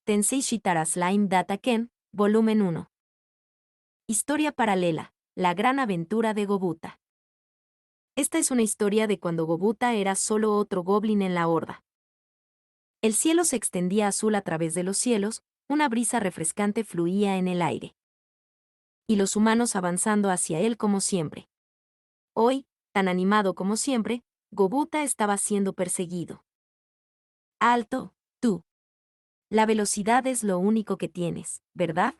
Tensei Shitara Slime Data Ken, Volumen 1. Historia paralela, la gran aventura de Gobuta. Esta es una historia de cuando Gobuta era solo otro goblin en la horda. El cielo se extendía azul a través de los cielos, una brisa refrescante fluía en el aire. Y los humanos avanzando hacia él como siempre. Hoy, tan animado como siempre, Gobuta estaba siendo perseguido. ¡Alto, tú! La velocidad es lo único que tienes, ¿verdad?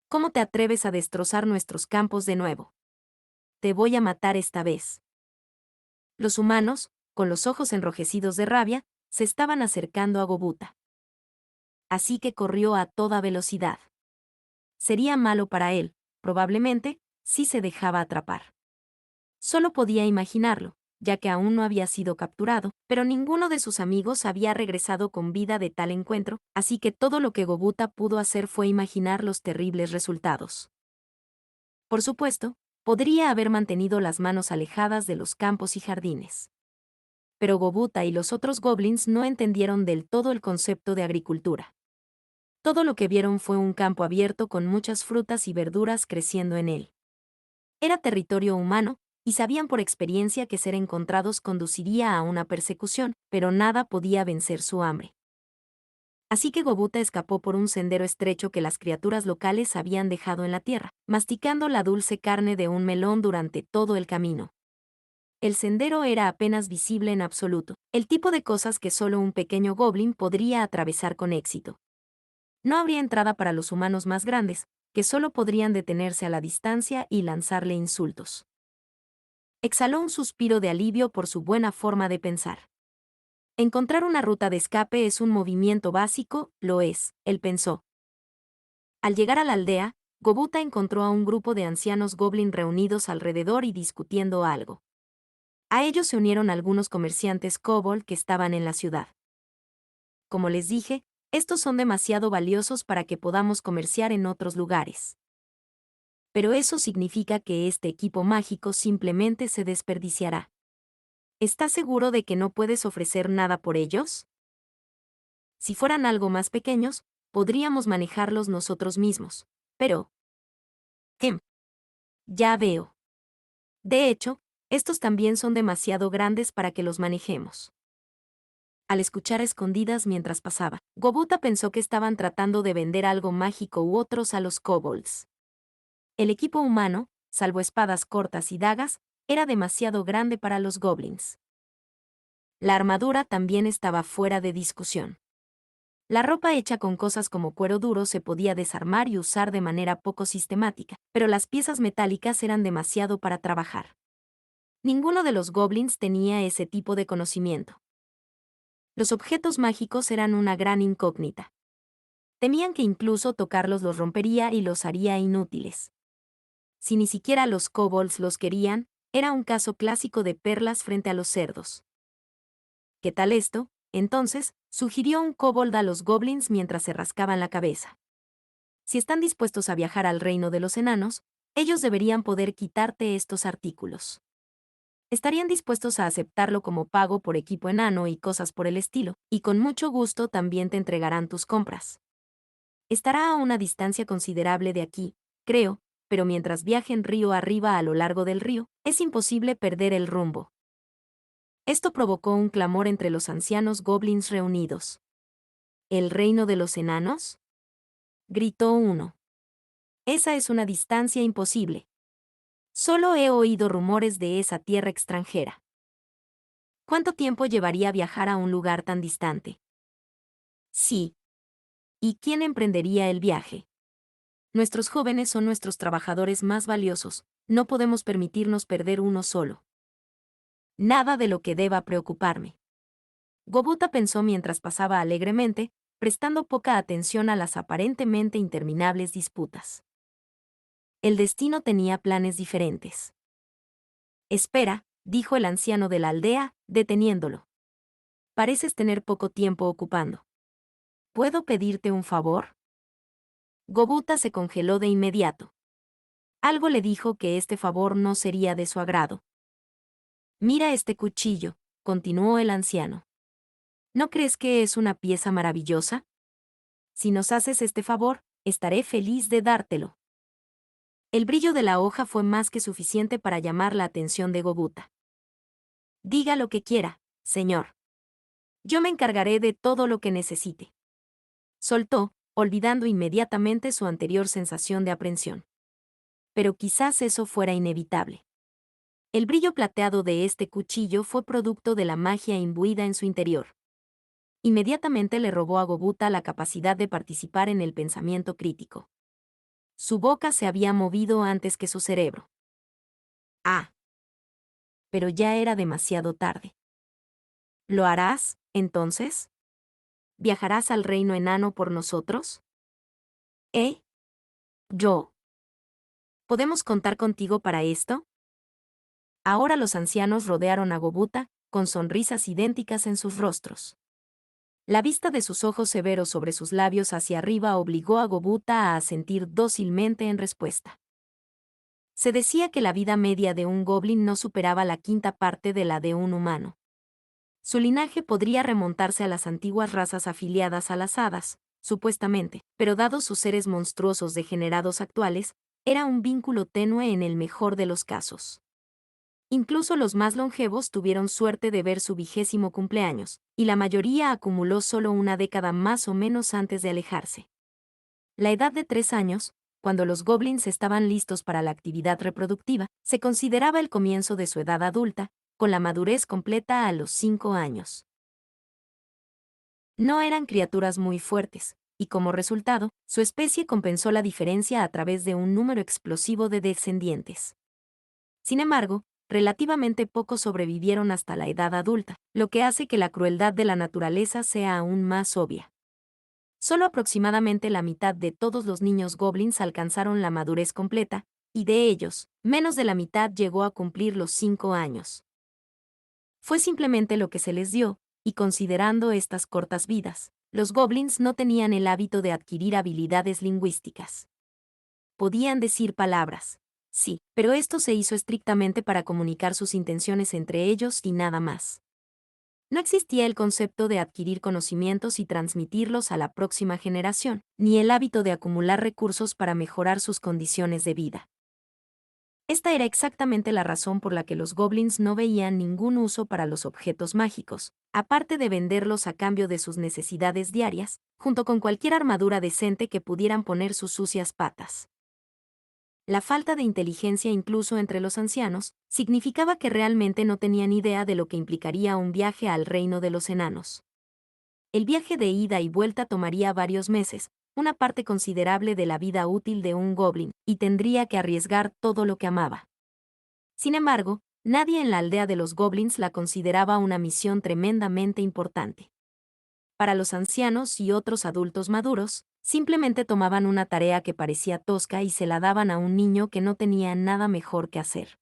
¿Cómo te atreves a destrozar nuestros campos de nuevo? Te voy a matar esta vez. Los humanos, con los ojos enrojecidos de rabia, se estaban acercando a Gobuta. Así que corrió a toda velocidad. Sería malo para él, probablemente, si se dejaba atrapar. Solo podía imaginarlo, ya que aún no había sido capturado, pero ninguno de sus amigos había regresado con vida de tal encuentro, así que todo lo que Gobuta pudo hacer fue imaginar los terribles resultados. Por supuesto, podría haber mantenido las manos alejadas de los campos y jardines. Pero Gobuta y los otros goblins no entendieron del todo el concepto de agricultura. Todo lo que vieron fue un campo abierto con muchas frutas y verduras creciendo en él. Era territorio humano, y sabían por experiencia que ser encontrados conduciría a una persecución, pero nada podía vencer su hambre. Así que Gobuta escapó por un sendero estrecho que las criaturas locales habían dejado en la tierra, masticando la dulce carne de un melón durante todo el camino. El sendero era apenas visible en absoluto, el tipo de cosas que solo un pequeño goblin podría atravesar con éxito. No habría entrada para los humanos más grandes, que solo podrían detenerse a la distancia y lanzarle insultos. Exhaló un suspiro de alivio por su buena forma de pensar. Encontrar una ruta de escape es un movimiento básico, lo es, él pensó. Al llegar a la aldea, Gobuta encontró a un grupo de ancianos goblin reunidos alrededor y discutiendo algo. A ellos se unieron algunos comerciantes kobold que estaban en la ciudad. Como les dije, estos son demasiado valiosos para que podamos comerciar en otros lugares. Pero eso significa que este equipo mágico simplemente se desperdiciará. ¿Estás seguro de que no puedes ofrecer nada por ellos? Si fueran algo más pequeños, podríamos manejarlos nosotros mismos. Pero... Ya veo. De hecho, estos también son demasiado grandes para que los manejemos. Al escuchar a escondidas mientras pasaba, Gobuta pensó que estaban tratando de vender algo mágico u otros a los kobolds. El equipo humano, salvo espadas cortas y dagas, era demasiado grande para los goblins. La armadura también estaba fuera de discusión. La ropa hecha con cosas como cuero duro se podía desarmar y usar de manera poco sistemática, pero las piezas metálicas eran demasiado para trabajar. Ninguno de los goblins tenía ese tipo de conocimiento. Los objetos mágicos eran una gran incógnita. Temían que incluso tocarlos los rompería y los haría inútiles. Si ni siquiera los kobolds los querían, era un caso clásico de perlas frente a los cerdos. ¿Qué tal esto? Entonces, sugirió un kobold a los goblins mientras se rascaban la cabeza. Si están dispuestos a viajar al reino de los enanos, ellos deberían poder quitarte estos artículos. Estarían dispuestos a aceptarlo como pago por equipo enano y cosas por el estilo, y con mucho gusto también te entregarán tus compras. Estará a una distancia considerable de aquí, creo, pero mientras viajen río arriba a lo largo del río, es imposible perder el rumbo. Esto provocó un clamor entre los ancianos goblins reunidos. ¿El reino de los enanos?, gritó uno. Esa es una distancia imposible. Solo he oído rumores de esa tierra extranjera. ¿Cuánto tiempo llevaría viajar a un lugar tan distante? Sí. ¿Y quién emprendería el viaje? Nuestros jóvenes son nuestros trabajadores más valiosos, no podemos permitirnos perder uno solo. Nada de lo que deba preocuparme. Gobuta pensó mientras pasaba alegremente, prestando poca atención a las aparentemente interminables disputas. El destino tenía planes diferentes. Espera, dijo el anciano de la aldea, deteniéndolo. Pareces tener poco tiempo ocupando. ¿Puedo pedirte un favor? Gobuta se congeló de inmediato. Algo le dijo que este favor no sería de su agrado. Mira este cuchillo, continuó el anciano. ¿No crees que es una pieza maravillosa? Si nos haces este favor, estaré feliz de dártelo. El brillo de la hoja fue más que suficiente para llamar la atención de Gobuta. Diga lo que quiera, señor. Yo me encargaré de todo lo que necesite. Soltó, olvidando inmediatamente su anterior sensación de aprensión. Pero quizás eso fuera inevitable. El brillo plateado de este cuchillo fue producto de la magia imbuida en su interior. Inmediatamente le robó a Gobuta la capacidad de participar en el pensamiento crítico. Su boca se había movido antes que su cerebro. Ah. Pero ya era demasiado tarde. ¿Lo harás, entonces? ¿Viajarás al reino enano por nosotros? ¿Eh? ¿Yo? ¿Podemos contar contigo para esto? Ahora los ancianos rodearon a Gobuta, con sonrisas idénticas en sus rostros. La vista de sus ojos severos sobre sus labios hacia arriba obligó a Gobuta a asentir dócilmente en respuesta. Se decía que la vida media de un goblin no superaba la quinta parte de la de un humano. Su linaje podría remontarse a las antiguas razas afiliadas a las hadas, supuestamente, pero dados sus seres monstruosos degenerados actuales, era un vínculo tenue en el mejor de los casos. Incluso los más longevos tuvieron suerte de ver su 20º cumpleaños, y la mayoría acumuló solo una década más o menos antes de alejarse. La edad de 3 años, cuando los goblins estaban listos para la actividad reproductiva, se consideraba el comienzo de su edad adulta, con la madurez completa a los 5 años. No eran criaturas muy fuertes, y como resultado, su especie compensó la diferencia a través de un número explosivo de descendientes. Sin embargo, relativamente pocos sobrevivieron hasta la edad adulta, lo que hace que la crueldad de la naturaleza sea aún más obvia. Solo aproximadamente la mitad de todos los niños goblins alcanzaron la madurez completa, y de ellos, menos de la mitad llegó a cumplir los 5 años. Fue simplemente lo que se les dio, y considerando estas cortas vidas, los goblins no tenían el hábito de adquirir habilidades lingüísticas. Podían decir palabras, sí, pero esto se hizo estrictamente para comunicar sus intenciones entre ellos y nada más. No existía el concepto de adquirir conocimientos y transmitirlos a la próxima generación, ni el hábito de acumular recursos para mejorar sus condiciones de vida. Esta era exactamente la razón por la que los goblins no veían ningún uso para los objetos mágicos, aparte de venderlos a cambio de sus necesidades diarias, junto con cualquier armadura decente que pudieran poner sus sucias patas. La falta de inteligencia incluso entre los ancianos significaba que realmente no tenían idea de lo que implicaría un viaje al reino de los enanos. El viaje de ida y vuelta tomaría varios meses, una parte considerable de la vida útil de un goblin, y tendría que arriesgar todo lo que amaba. Sin embargo, nadie en la aldea de los goblins la consideraba una misión tremendamente importante. Para los ancianos y otros adultos maduros, simplemente tomaban una tarea que parecía tosca y se la daban a un niño que no tenía nada mejor que hacer.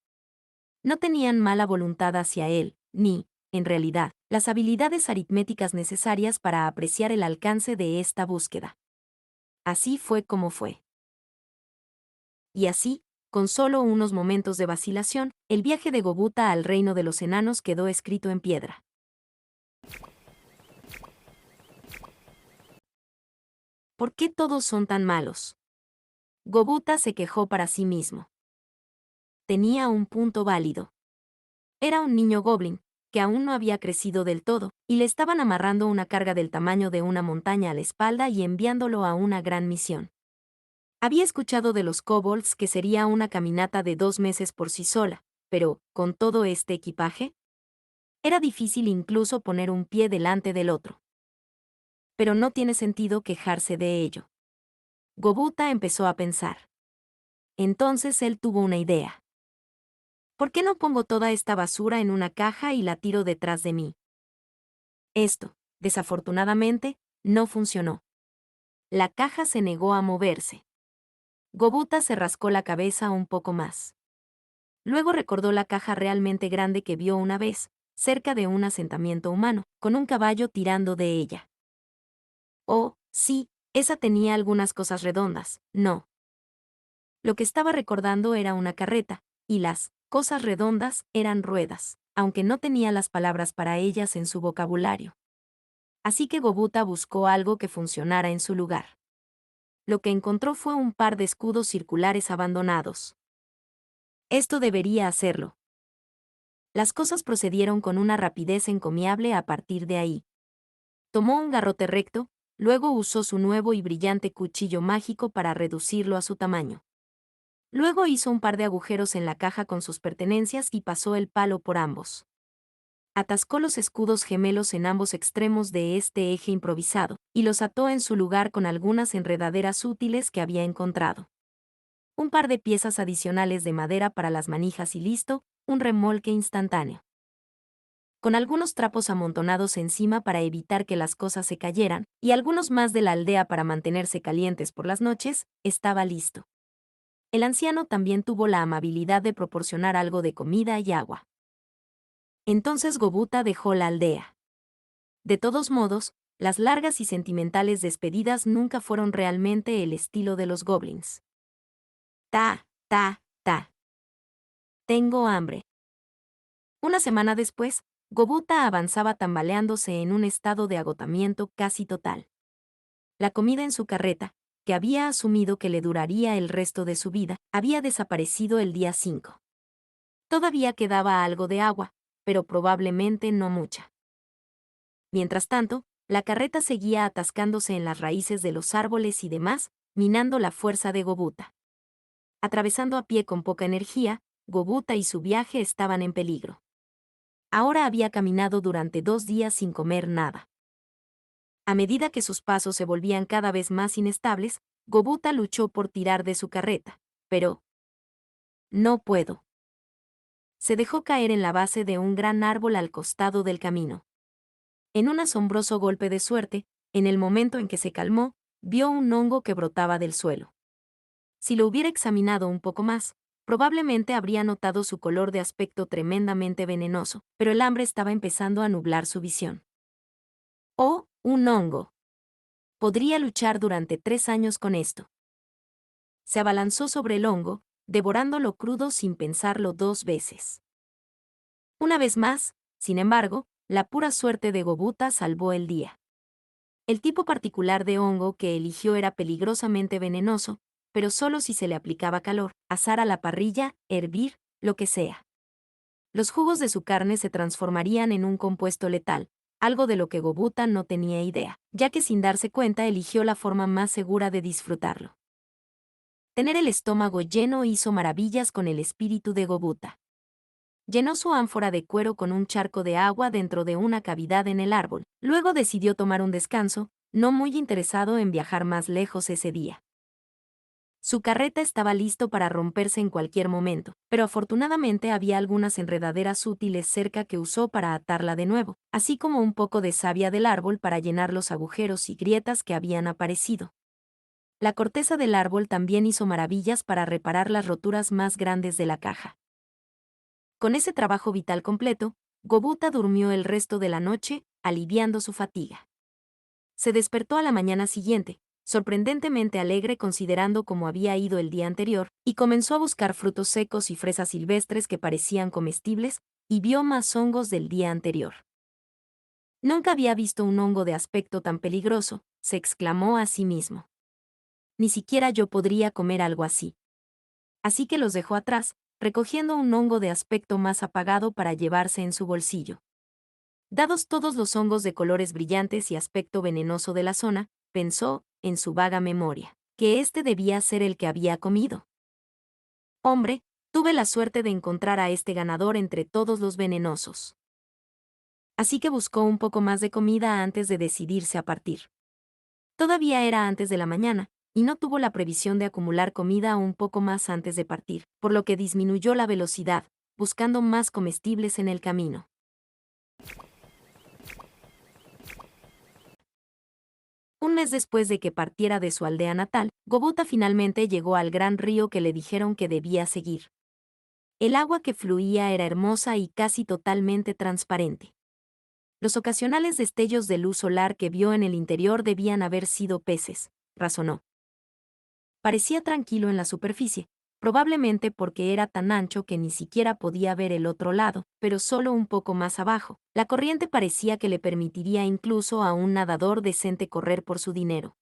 No tenían mala voluntad hacia él, ni, en realidad, las habilidades aritméticas necesarias para apreciar el alcance de esta búsqueda. Así fue como fue. Y así, con solo unos momentos de vacilación, el viaje de Gobuta al reino de los enanos quedó escrito en piedra. ¿Por qué todos son tan malos? Gobuta se quejó para sí mismo. Tenía un punto válido. Era un niño goblin, que aún no había crecido del todo, y le estaban amarrando una carga del tamaño de una montaña a la espalda y enviándolo a una gran misión. Había escuchado de los kobolds que sería una caminata de 2 meses por sí sola, pero, con todo este equipaje, era difícil incluso poner un pie delante del otro. Pero no tiene sentido quejarse de ello. Gobuta empezó a pensar. Entonces él tuvo una idea. ¿Por qué no pongo toda esta basura en una caja y la tiro detrás de mí? Esto, desafortunadamente, no funcionó. La caja se negó a moverse. Gobuta se rascó la cabeza un poco más. Luego recordó la caja realmente grande que vio una vez, cerca de un asentamiento humano, con un caballo tirando de ella. Oh, sí, esa tenía algunas cosas redondas, no. Lo que estaba recordando era una carreta, y las cosas redondas eran ruedas, aunque no tenía las palabras para ellas en su vocabulario. Así que Gobuta buscó algo que funcionara en su lugar. Lo que encontró fue un par de escudos circulares abandonados. Esto debería hacerlo. Las cosas procedieron con una rapidez encomiable a partir de ahí. Tomó un garrote recto, luego usó su nuevo y brillante cuchillo mágico para reducirlo a su tamaño. Luego hizo un par de agujeros en la caja con sus pertenencias y pasó el palo por ambos. Atascó los escudos gemelos en ambos extremos de este eje improvisado, y los ató en su lugar con algunas enredaderas útiles que había encontrado. Un par de piezas adicionales de madera para las manijas y listo, un remolque instantáneo. Con algunos trapos amontonados encima para evitar que las cosas se cayeran, y algunos más de la aldea para mantenerse calientes por las noches, estaba listo. El anciano también tuvo la amabilidad de proporcionar algo de comida y agua. Entonces Gobuta dejó la aldea. De todos modos, las largas y sentimentales despedidas nunca fueron realmente el estilo de los goblins. Ta, ta, ta. Tengo hambre. Una semana después, Gobuta avanzaba tambaleándose en un estado de agotamiento casi total. La comida en su carreta, que había asumido que le duraría el resto de su vida, había desaparecido el día 5. Todavía quedaba algo de agua, pero probablemente no mucha. Mientras tanto, la carreta seguía atascándose en las raíces de los árboles y demás, minando la fuerza de Gobuta. Atravesando a pie con poca energía, Gobuta y su viaje estaban en peligro. Ahora había caminado durante 2 días sin comer nada. A medida que sus pasos se volvían cada vez más inestables, Gobuta luchó por tirar de su carreta, pero no puedo. Se dejó caer en la base de un gran árbol al costado del camino. En un asombroso golpe de suerte, en el momento en que se calmó, vio un hongo que brotaba del suelo. Si lo hubiera examinado un poco más, probablemente habría notado su color de aspecto tremendamente venenoso, pero el hambre estaba empezando a nublar su visión. ¡Oh, un hongo! Podría luchar durante 3 años con esto. Se abalanzó sobre el hongo, devorándolo crudo sin pensarlo 2 veces. Una vez más, sin embargo, la pura suerte de Gobuta salvó el día. El tipo particular de hongo que eligió era peligrosamente venenoso, pero solo si se le aplicaba calor, asar a la parrilla, hervir, lo que sea. Los jugos de su carne se transformarían en un compuesto letal, algo de lo que Gobuta no tenía idea, ya que sin darse cuenta eligió la forma más segura de disfrutarlo. Tener el estómago lleno hizo maravillas con el espíritu de Gobuta. Llenó su ánfora de cuero con un charco de agua dentro de una cavidad en el árbol. Luego decidió tomar un descanso, no muy interesado en viajar más lejos ese día. Su carreta estaba listo para romperse en cualquier momento, pero afortunadamente había algunas enredaderas útiles cerca que usó para atarla de nuevo, así como un poco de savia del árbol para llenar los agujeros y grietas que habían aparecido. La corteza del árbol también hizo maravillas para reparar las roturas más grandes de la caja. Con ese trabajo vital completo, Gobuta durmió el resto de la noche, aliviando su fatiga. Se despertó a la mañana siguiente, sorprendentemente alegre considerando cómo había ido el día anterior, y comenzó a buscar frutos secos y fresas silvestres que parecían comestibles, y vio más hongos del día anterior. Nunca había visto un hongo de aspecto tan peligroso, se exclamó a sí mismo. Ni siquiera yo podría comer algo así. Así que los dejó atrás, recogiendo un hongo de aspecto más apagado para llevarse en su bolsillo. Dados todos los hongos de colores brillantes y aspecto venenoso de la zona, pensó, en su vaga memoria, que este debía ser el que había comido. Hombre, tuve la suerte de encontrar a este ganador entre todos los venenosos. Así que buscó un poco más de comida antes de decidirse a partir. Todavía era antes de la mañana, y no tuvo la previsión de acumular comida un poco más antes de partir, por lo que disminuyó la velocidad, buscando más comestibles en el camino. Un mes después de que partiera de su aldea natal, Gobuta finalmente llegó al gran río que le dijeron que debía seguir. El agua que fluía era hermosa y casi totalmente transparente. Los ocasionales destellos de luz solar que vio en el interior debían haber sido peces, razonó. Parecía tranquilo en la superficie, probablemente porque era tan ancho que ni siquiera podía ver el otro lado, pero solo un poco más abajo. La corriente parecía que le permitiría incluso a un nadador decente correr por su dinero.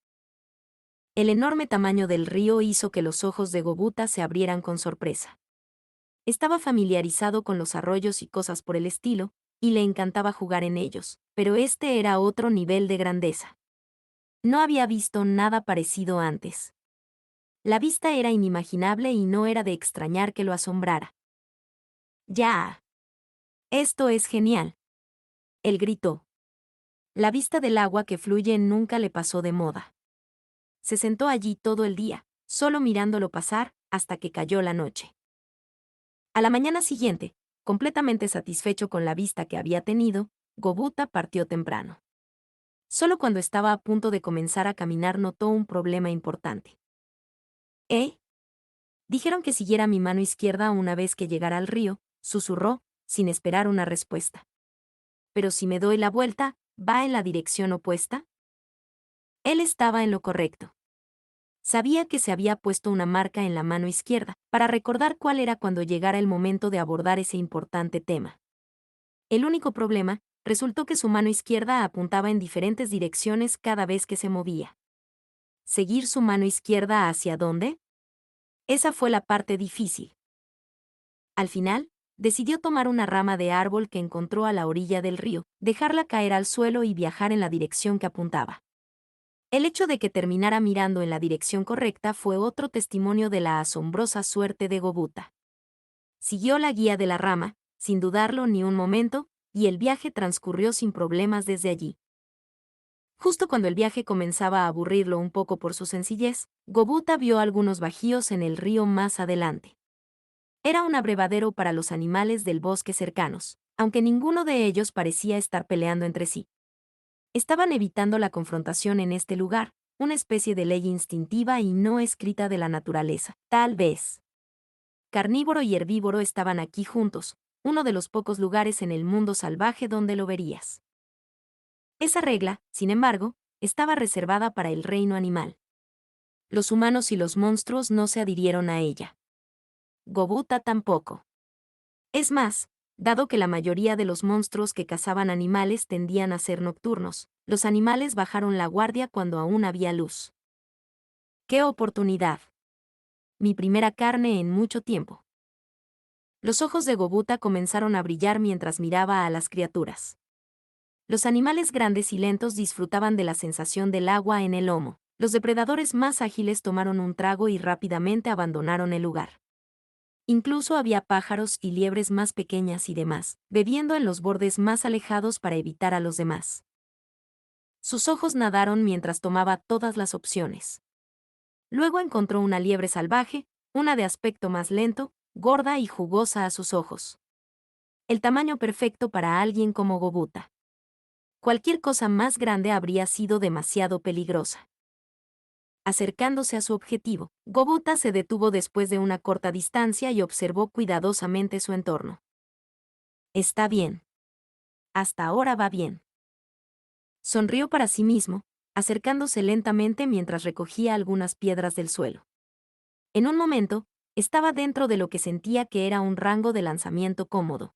El enorme tamaño del río hizo que los ojos de Gobuta se abrieran con sorpresa. Estaba familiarizado con los arroyos y cosas por el estilo, y le encantaba jugar en ellos, pero este era otro nivel de grandeza. No había visto nada parecido antes. La vista era inimaginable y no era de extrañar que lo asombrara. ¡Ya! Esto es genial. Él gritó. La vista del agua que fluye nunca le pasó de moda. Se sentó allí todo el día, solo mirándolo pasar, hasta que cayó la noche. A la mañana siguiente, completamente satisfecho con la vista que había tenido, Gobuta partió temprano. Solo cuando estaba a punto de comenzar a caminar notó un problema importante. Dijeron que siguiera mi mano izquierda una vez que llegara al río, susurró, sin esperar una respuesta. Pero si me doy la vuelta, ¿va en la dirección opuesta? Él estaba en lo correcto. Sabía que se había puesto una marca en la mano izquierda, para recordar cuál era cuando llegara el momento de abordar ese importante tema. El único problema, resultó que su mano izquierda apuntaba en diferentes direcciones cada vez que se movía. ¿Seguir su mano izquierda hacia dónde? Esa fue la parte difícil. Al final, decidió tomar una rama de árbol que encontró a la orilla del río, dejarla caer al suelo y viajar en la dirección que apuntaba. El hecho de que terminara mirando en la dirección correcta fue otro testimonio de la asombrosa suerte de Gobuta. Siguió la guía de la rama, sin dudarlo ni un momento, y el viaje transcurrió sin problemas desde allí. Justo cuando el viaje comenzaba a aburrirlo un poco por su sencillez, Gobuta vio algunos bajíos en el río más adelante. Era un abrevadero para los animales del bosque cercanos, aunque ninguno de ellos parecía estar peleando entre sí. Estaban evitando la confrontación en este lugar, una especie de ley instintiva y no escrita de la naturaleza, tal vez. Carnívoro y herbívoro estaban aquí juntos, uno de los pocos lugares en el mundo salvaje donde lo verías. Esa regla, sin embargo, estaba reservada para el reino animal. Los humanos y los monstruos no se adhirieron a ella. Gobuta tampoco. Es más, dado que la mayoría de los monstruos que cazaban animales tendían a ser nocturnos, los animales bajaron la guardia cuando aún había luz. ¡Qué oportunidad! Mi primera carne en mucho tiempo. Los ojos de Gobuta comenzaron a brillar mientras miraba a las criaturas. Los animales grandes y lentos disfrutaban de la sensación del agua en el lomo. Los depredadores más ágiles tomaron un trago y rápidamente abandonaron el lugar. Incluso había pájaros y liebres más pequeñas y demás, bebiendo en los bordes más alejados para evitar a los demás. Sus ojos nadaron mientras tomaba todas las opciones. Luego encontró una liebre salvaje, una de aspecto más lento, gorda y jugosa a sus ojos. El tamaño perfecto para alguien como Gobuta. Cualquier cosa más grande habría sido demasiado peligrosa. Acercándose a su objetivo, Gobuta se detuvo después de una corta distancia y observó cuidadosamente su entorno. Está bien. Hasta ahora va bien. Sonrió para sí mismo, acercándose lentamente mientras recogía algunas piedras del suelo. En un momento, estaba dentro de lo que sentía que era un rango de lanzamiento cómodo.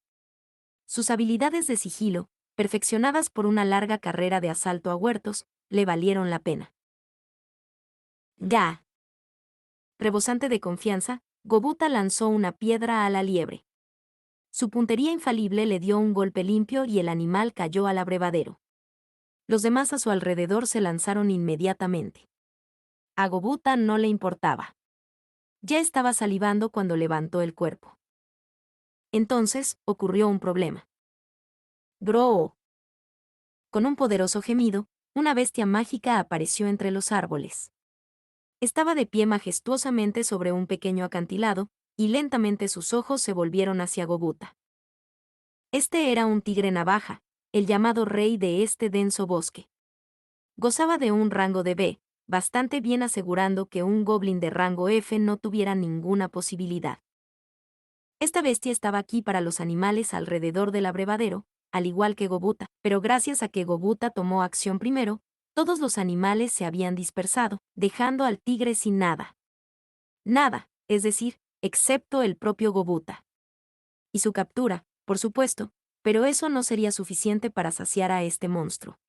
Sus habilidades de sigilo, perfeccionadas por una larga carrera de asalto a huertos, le valieron la pena. ¡Ya! Rebosante de confianza, Gobuta lanzó una piedra a la liebre. Su puntería infalible le dio un golpe limpio y el animal cayó al abrevadero. Los demás a su alrededor se lanzaron inmediatamente. A Gobuta no le importaba. Ya estaba salivando cuando levantó el cuerpo. Entonces, ocurrió un problema. ¡Bro! Con un poderoso gemido, una bestia mágica apareció entre los árboles. Estaba de pie majestuosamente sobre un pequeño acantilado, y lentamente sus ojos se volvieron hacia Gobuta. Este era un tigre navaja, el llamado rey de este denso bosque. Gozaba de un rango de B, bastante bien asegurando que un goblin de rango F no tuviera ninguna posibilidad. Esta bestia estaba aquí para los animales alrededor del abrevadero, al igual que Gobuta, pero gracias a que Gobuta tomó acción primero, todos los animales se habían dispersado, dejando al tigre sin nada. Nada, es decir, excepto el propio Gobuta. Y su captura, por supuesto, pero eso no sería suficiente para saciar a este monstruo.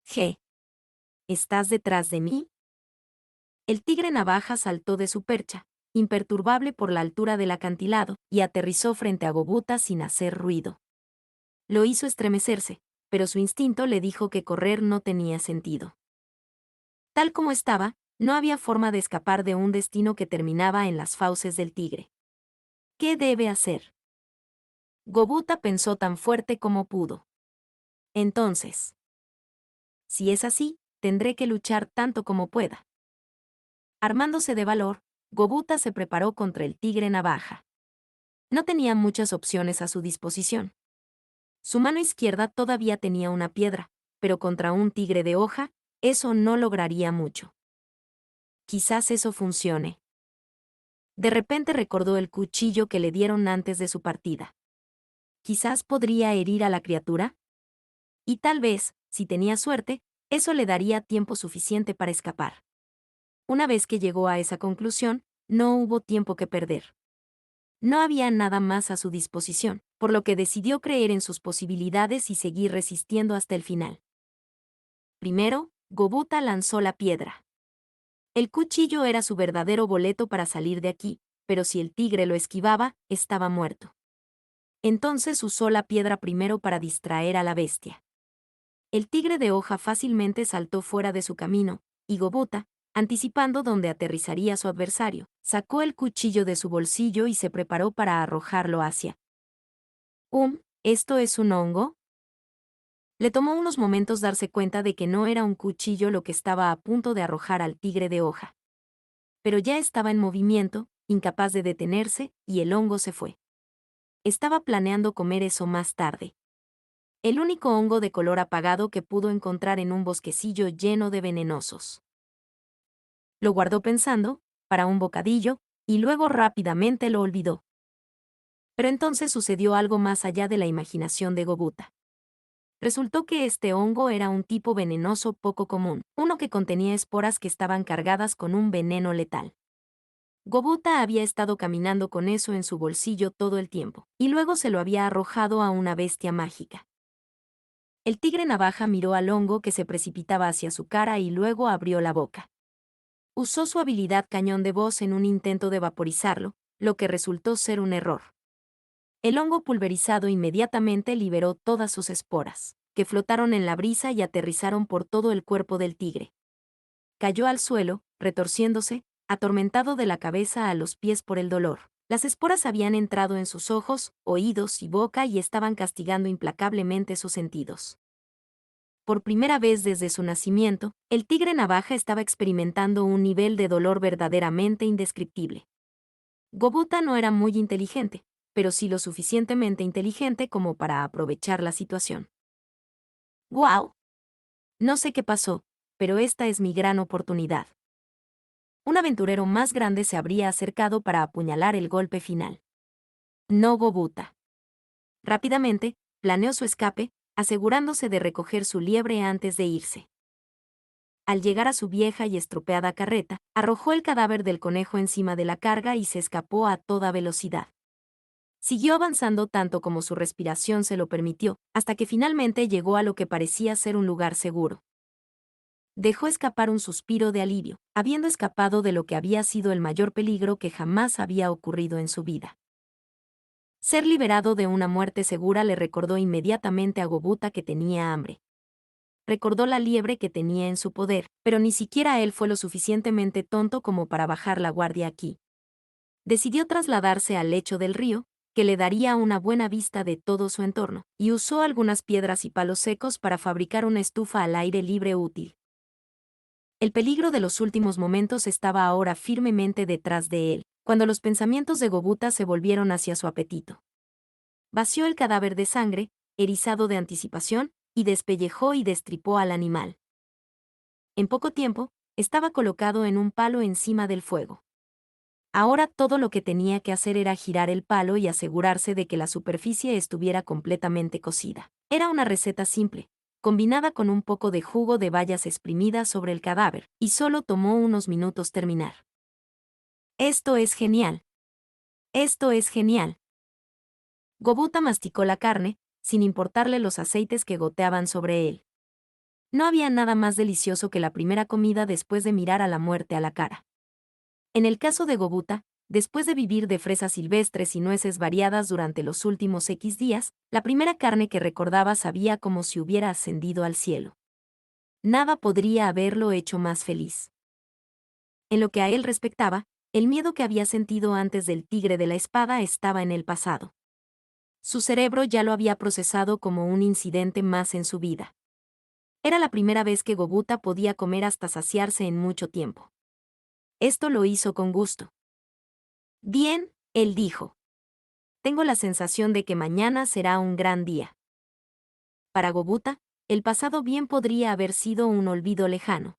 G. ¿Estás detrás de mí? El tigre navaja saltó de su percha, imperturbable por la altura del acantilado, y aterrizó frente a Gobuta sin hacer ruido. Lo hizo estremecerse, pero su instinto le dijo que correr no tenía sentido. Tal como estaba, no había forma de escapar de un destino que terminaba en las fauces del tigre. ¿Qué debe hacer? Gobuta pensó tan fuerte como pudo. Entonces, si es así, tendré que luchar tanto como pueda. Armándose de valor, Gobuta se preparó contra el tigre navaja. No tenía muchas opciones a su disposición. Su mano izquierda todavía tenía una piedra, pero contra un tigre de hoja, eso no lograría mucho. Quizás eso funcione. De repente recordó el cuchillo que le dieron antes de su partida. Quizás podría herir a la criatura. Y tal vez, si tenía suerte, eso le daría tiempo suficiente para escapar. Una vez que llegó a esa conclusión, no hubo tiempo que perder. No había nada más a su disposición, por lo que decidió creer en sus posibilidades y seguir resistiendo hasta el final. Primero, Gobuta lanzó la piedra. El cuchillo era su verdadero boleto para salir de aquí, pero si el tigre lo esquivaba, estaba muerto. Entonces usó la piedra primero para distraer a la bestia. El tigre de hoja fácilmente saltó fuera de su camino, y Gobuta, anticipando dónde aterrizaría su adversario, sacó el cuchillo de su bolsillo y se preparó para arrojarlo hacia. ¿Esto es un hongo? Le tomó unos momentos darse cuenta de que no era un cuchillo lo que estaba a punto de arrojar al tigre de hoja. Pero ya estaba en movimiento, incapaz de detenerse, y el hongo se fue. Estaba planeando comer eso más tarde. El único hongo de color apagado que pudo encontrar en un bosquecillo lleno de venenosos. Lo guardó pensando, para un bocadillo, y luego rápidamente lo olvidó. Pero entonces sucedió algo más allá de la imaginación de Gobuta. Resultó que este hongo era un tipo venenoso poco común, uno que contenía esporas que estaban cargadas con un veneno letal. Gobuta había estado caminando con eso en su bolsillo todo el tiempo, y luego se lo había arrojado a una bestia mágica. El tigre navaja miró al hongo que se precipitaba hacia su cara y luego abrió la boca. Usó su habilidad cañón de voz en un intento de vaporizarlo, lo que resultó ser un error. El hongo pulverizado inmediatamente liberó todas sus esporas, que flotaron en la brisa y aterrizaron por todo el cuerpo del tigre. Cayó al suelo, retorciéndose, atormentado de la cabeza a los pies por el dolor. Las esporas habían entrado en sus ojos, oídos y boca y estaban castigando implacablemente sus sentidos. Por primera vez desde su nacimiento, el tigre navaja estaba experimentando un nivel de dolor verdaderamente indescriptible. Gobuta no era muy inteligente, pero sí lo suficientemente inteligente como para aprovechar la situación. ¡Guau! No sé qué pasó, pero esta es mi gran oportunidad. Un aventurero más grande se habría acercado para apuñalar el golpe final. No Gobuta. Rápidamente, planeó su escape, asegurándose de recoger su liebre antes de irse. Al llegar a su vieja y estropeada carreta, arrojó el cadáver del conejo encima de la carga y se escapó a toda velocidad. Siguió avanzando tanto como su respiración se lo permitió, hasta que finalmente llegó a lo que parecía ser un lugar seguro. Dejó escapar un suspiro de alivio, habiendo escapado de lo que había sido el mayor peligro que jamás había ocurrido en su vida. Ser liberado de una muerte segura le recordó inmediatamente a Gobuta que tenía hambre. Recordó la liebre que tenía en su poder, pero ni siquiera él fue lo suficientemente tonto como para bajar la guardia aquí. Decidió trasladarse al lecho del río, que le daría una buena vista de todo su entorno, y usó algunas piedras y palos secos para fabricar una estufa al aire libre útil. El peligro de los últimos momentos estaba ahora firmemente detrás de él, cuando los pensamientos de Gobuta se volvieron hacia su apetito. Vació el cadáver de sangre, erizado de anticipación, y despellejó y destripó al animal. En poco tiempo, estaba colocado en un palo encima del fuego. Ahora todo lo que tenía que hacer era girar el palo y asegurarse de que la superficie estuviera completamente cocida. Era una receta simple, combinada con un poco de jugo de bayas exprimidas sobre el cadáver, y solo tomó unos minutos terminar. Esto es genial. Esto es genial. Gobuta masticó la carne, sin importarle los aceites que goteaban sobre él. No había nada más delicioso que la primera comida después de mirar a la muerte a la cara. En el caso de Gobuta, después de vivir de fresas silvestres y nueces variadas durante los últimos X días, la primera carne que recordaba sabía como si hubiera ascendido al cielo. Nada podría haberlo hecho más feliz. En lo que a él respectaba, el miedo que había sentido antes del tigre de la espada estaba en el pasado. Su cerebro ya lo había procesado como un incidente más en su vida. Era la primera vez que Gobuta podía comer hasta saciarse en mucho tiempo. Esto lo hizo con gusto. Bien, él dijo. Tengo la sensación de que mañana será un gran día. Para Gobuta, el pasado bien podría haber sido un olvido lejano.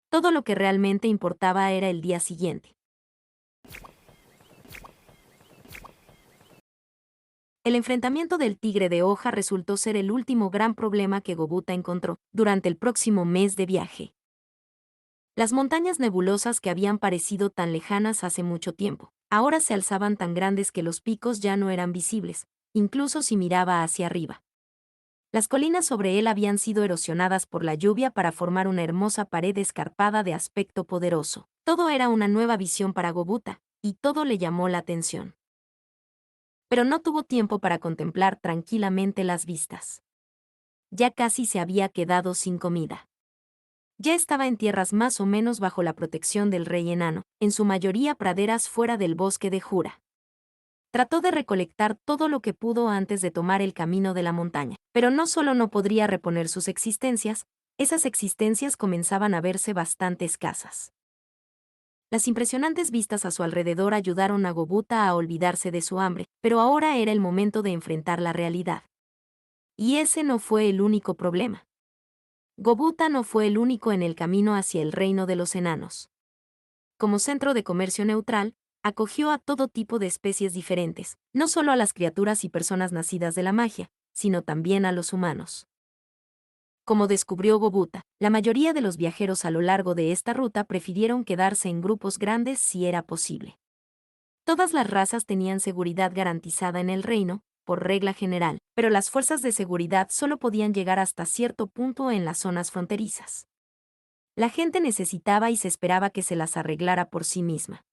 Todo lo que realmente importaba era el día siguiente. El enfrentamiento del tigre de hoja resultó ser el último gran problema que Gobuta encontró durante el próximo mes de viaje. Las montañas nebulosas que habían parecido tan lejanas hace mucho tiempo, ahora se alzaban tan grandes que los picos ya no eran visibles, incluso si miraba hacia arriba. Las colinas sobre él habían sido erosionadas por la lluvia para formar una hermosa pared escarpada de aspecto poderoso. Todo era una nueva visión para Gobuta, y todo le llamó la atención. Pero no tuvo tiempo para contemplar tranquilamente las vistas. Ya casi se había quedado sin comida. Ya estaba en tierras más o menos bajo la protección del rey enano, en su mayoría praderas fuera del bosque de Jura. Trató de recolectar todo lo que pudo antes de tomar el camino de la montaña, pero no solo no podría reponer sus existencias, esas existencias comenzaban a verse bastante escasas. Las impresionantes vistas a su alrededor ayudaron a Gobuta a olvidarse de su hambre, pero ahora era el momento de enfrentar la realidad. Y ese no fue el único problema. Gobuta no fue el único en el camino hacia el reino de los enanos. Como centro de comercio neutral, acogió a todo tipo de especies diferentes, no solo a las criaturas y personas nacidas de la magia, sino también a los humanos. Como descubrió Gobuta, la mayoría de los viajeros a lo largo de esta ruta prefirieron quedarse en grupos grandes si era posible. Todas las razas tenían seguridad garantizada en el reino, por regla general, pero las fuerzas de seguridad solo podían llegar hasta cierto punto en las zonas fronterizas. La gente necesitaba y se esperaba que se las arreglara por sí misma.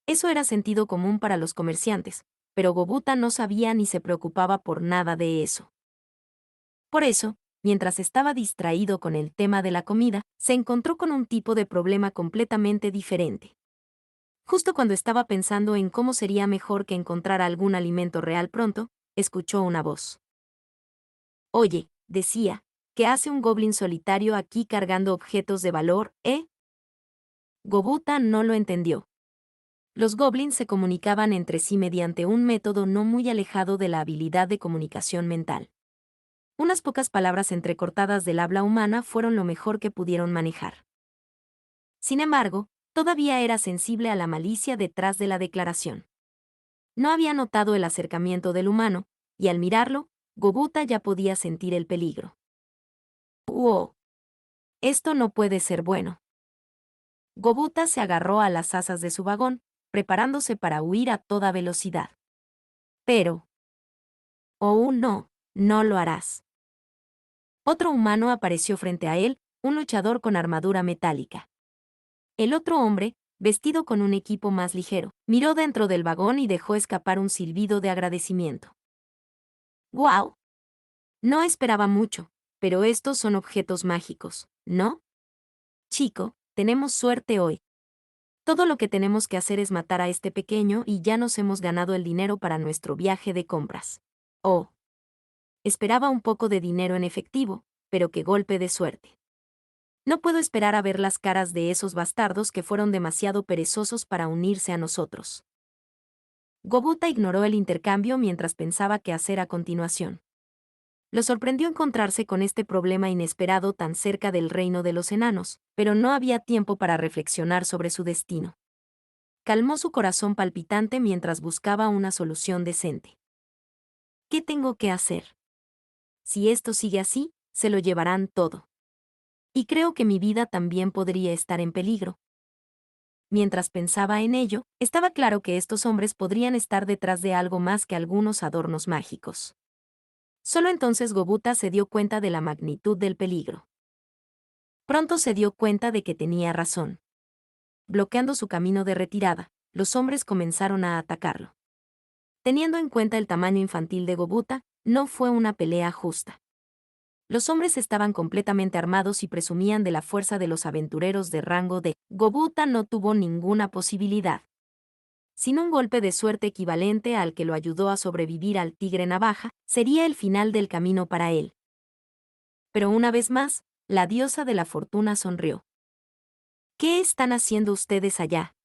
Eso era sentido común para los comerciantes, pero Gobuta no sabía ni se preocupaba por nada de eso. Por eso, mientras estaba distraído con el tema de la comida, se encontró con un tipo de problema completamente diferente. Justo cuando estaba pensando en cómo sería mejor que encontrara algún alimento real pronto, escuchó una voz. Oye, decía, ¿qué hace un goblin solitario aquí cargando objetos de valor, eh? Gobuta no lo entendió. Los goblins se comunicaban entre sí mediante un método no muy alejado de la habilidad de comunicación mental. Unas pocas palabras entrecortadas del habla humana fueron lo mejor que pudieron manejar. Sin embargo, todavía era sensible a la malicia detrás de la declaración. No había notado el acercamiento del humano, y al mirarlo, Gobuta ya podía sentir el peligro. ¡Wow! Esto no puede ser bueno. Gobuta se agarró a las asas de su vagón, preparándose para huir a toda velocidad. Pero... oh no, no lo harás. Otro humano apareció frente a él, un luchador con armadura metálica. El otro hombre, vestido con un equipo más ligero, miró dentro del vagón y dejó escapar un silbido de agradecimiento. ¡Guau! No esperaba mucho, pero estos son objetos mágicos, ¿no? Chico, tenemos suerte hoy. Todo lo que tenemos que hacer es matar a este pequeño y ya nos hemos ganado el dinero para nuestro viaje de compras. Oh. Esperaba un poco de dinero en efectivo, pero qué golpe de suerte. No puedo esperar a ver las caras de esos bastardos que fueron demasiado perezosos para unirse a nosotros. Gobuta ignoró el intercambio mientras pensaba qué hacer a continuación. Lo sorprendió encontrarse con este problema inesperado tan cerca del reino de los enanos, pero no había tiempo para reflexionar sobre su destino. Calmó su corazón palpitante mientras buscaba una solución decente. ¿Qué tengo que hacer? Si esto sigue así, se lo llevarán todo. Y creo que mi vida también podría estar en peligro. Mientras pensaba en ello, estaba claro que estos hombres podrían estar detrás de algo más que algunos adornos mágicos. Solo entonces Gobuta se dio cuenta de la magnitud del peligro. Pronto se dio cuenta de que tenía razón. Bloqueando su camino de retirada, los hombres comenzaron a atacarlo. Teniendo en cuenta el tamaño infantil de Gobuta, no fue una pelea justa. Los hombres estaban completamente armados y presumían de la fuerza de los aventureros de rango D. Gobuta no tuvo ninguna posibilidad. Sin un golpe de suerte equivalente al que lo ayudó a sobrevivir al tigre navaja, sería el final del camino para él. Pero una vez más, la diosa de la fortuna sonrió. ¿Qué están haciendo ustedes allá?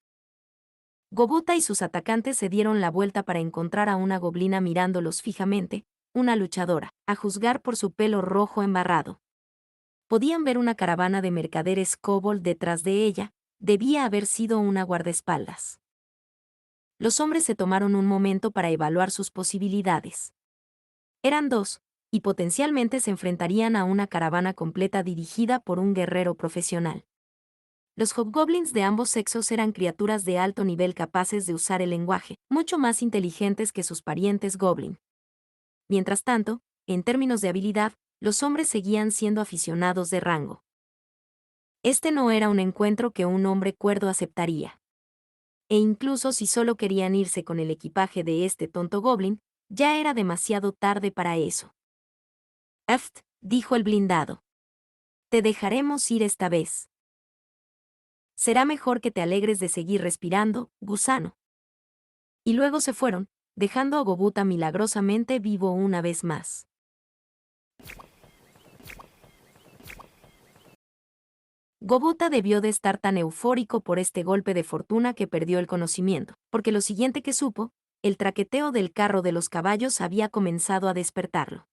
Gobuta y sus atacantes se dieron la vuelta para encontrar a una goblina mirándolos fijamente, una luchadora, a juzgar por su pelo rojo embarrado. Podían ver una caravana de mercaderes kobold detrás de ella, debía haber sido una guardaespaldas. Los hombres se tomaron un momento para evaluar sus posibilidades. Eran dos, y potencialmente se enfrentarían a una caravana completa dirigida por un guerrero profesional. Los hobgoblins de ambos sexos eran criaturas de alto nivel capaces de usar el lenguaje, mucho más inteligentes que sus parientes goblin. Mientras tanto, en términos de habilidad, los hombres seguían siendo aficionados de rango. Este no era un encuentro que un hombre cuerdo aceptaría. E incluso si solo querían irse con el equipaje de este tonto goblin, ya era demasiado tarde para eso. Aft, dijo el blindado. Te dejaremos ir esta vez. Será mejor que te alegres de seguir respirando, gusano. Y luego se fueron, dejando a Gobuta milagrosamente vivo una vez más. Gobuta debió de estar tan eufórico por este golpe de fortuna que perdió el conocimiento, porque lo siguiente que supo, el traqueteo del carro de los caballos había comenzado a despertarlo.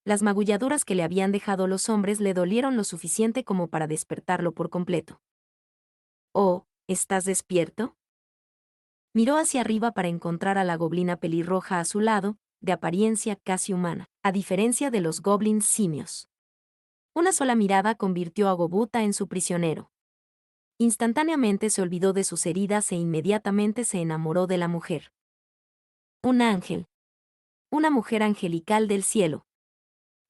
Las magulladuras que le habían dejado los hombres le dolieron lo suficiente como para despertarlo por completo. «Oh, ¿estás despierto?». Miró hacia arriba para encontrar a la goblina pelirroja a su lado, de apariencia casi humana, a diferencia de los goblins simios. Una sola mirada convirtió a Gobuta en su prisionero. Instantáneamente se olvidó de sus heridas e inmediatamente se enamoró de la mujer. Un ángel. Una mujer angelical del cielo.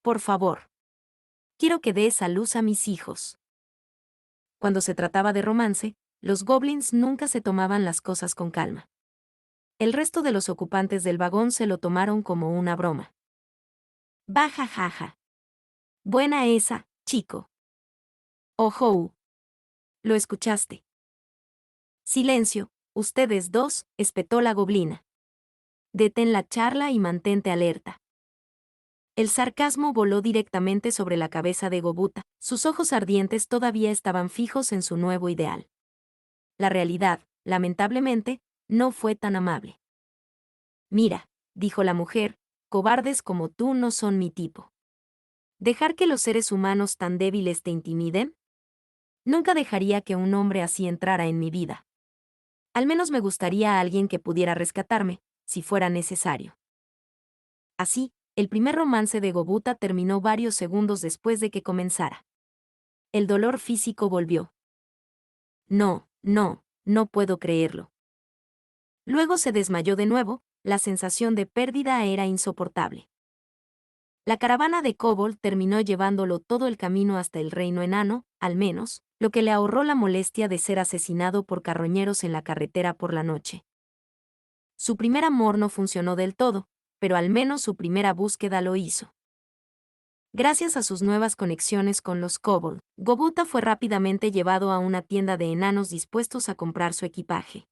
Por favor. Quiero que des a luz a mis hijos. Cuando se trataba de romance, los goblins nunca se tomaban las cosas con calma. El resto de los ocupantes del vagón se lo tomaron como una broma. Baja jaja. Buena esa, chico. Ojo. Lo escuchaste. Silencio, ustedes dos, espetó la goblina. Detén la charla y mantente alerta. El sarcasmo voló directamente sobre la cabeza de Gobuta, sus ojos ardientes todavía estaban fijos en su nuevo ideal. La realidad, lamentablemente, no fue tan amable. Mira, dijo la mujer, cobardes como tú no son mi tipo. ¿Dejar que los seres humanos tan débiles te intimiden? Nunca dejaría que un hombre así entrara en mi vida. Al menos me gustaría a alguien que pudiera rescatarme, si fuera necesario. Así, el primer romance de Gobuta terminó varios segundos después de que comenzara. El dolor físico volvió. No puedo creerlo. Luego se desmayó de nuevo, la sensación de pérdida era insoportable. La caravana de Kobold terminó llevándolo todo el camino hasta el reino enano, al menos, lo que le ahorró la molestia de ser asesinado por carroñeros en la carretera por la noche. Su primer amor no funcionó del todo, pero al menos su primera búsqueda lo hizo. Gracias a sus nuevas conexiones con los Kobold, Gobuta fue rápidamente llevado a una tienda de enanos dispuestos a comprar su equipaje.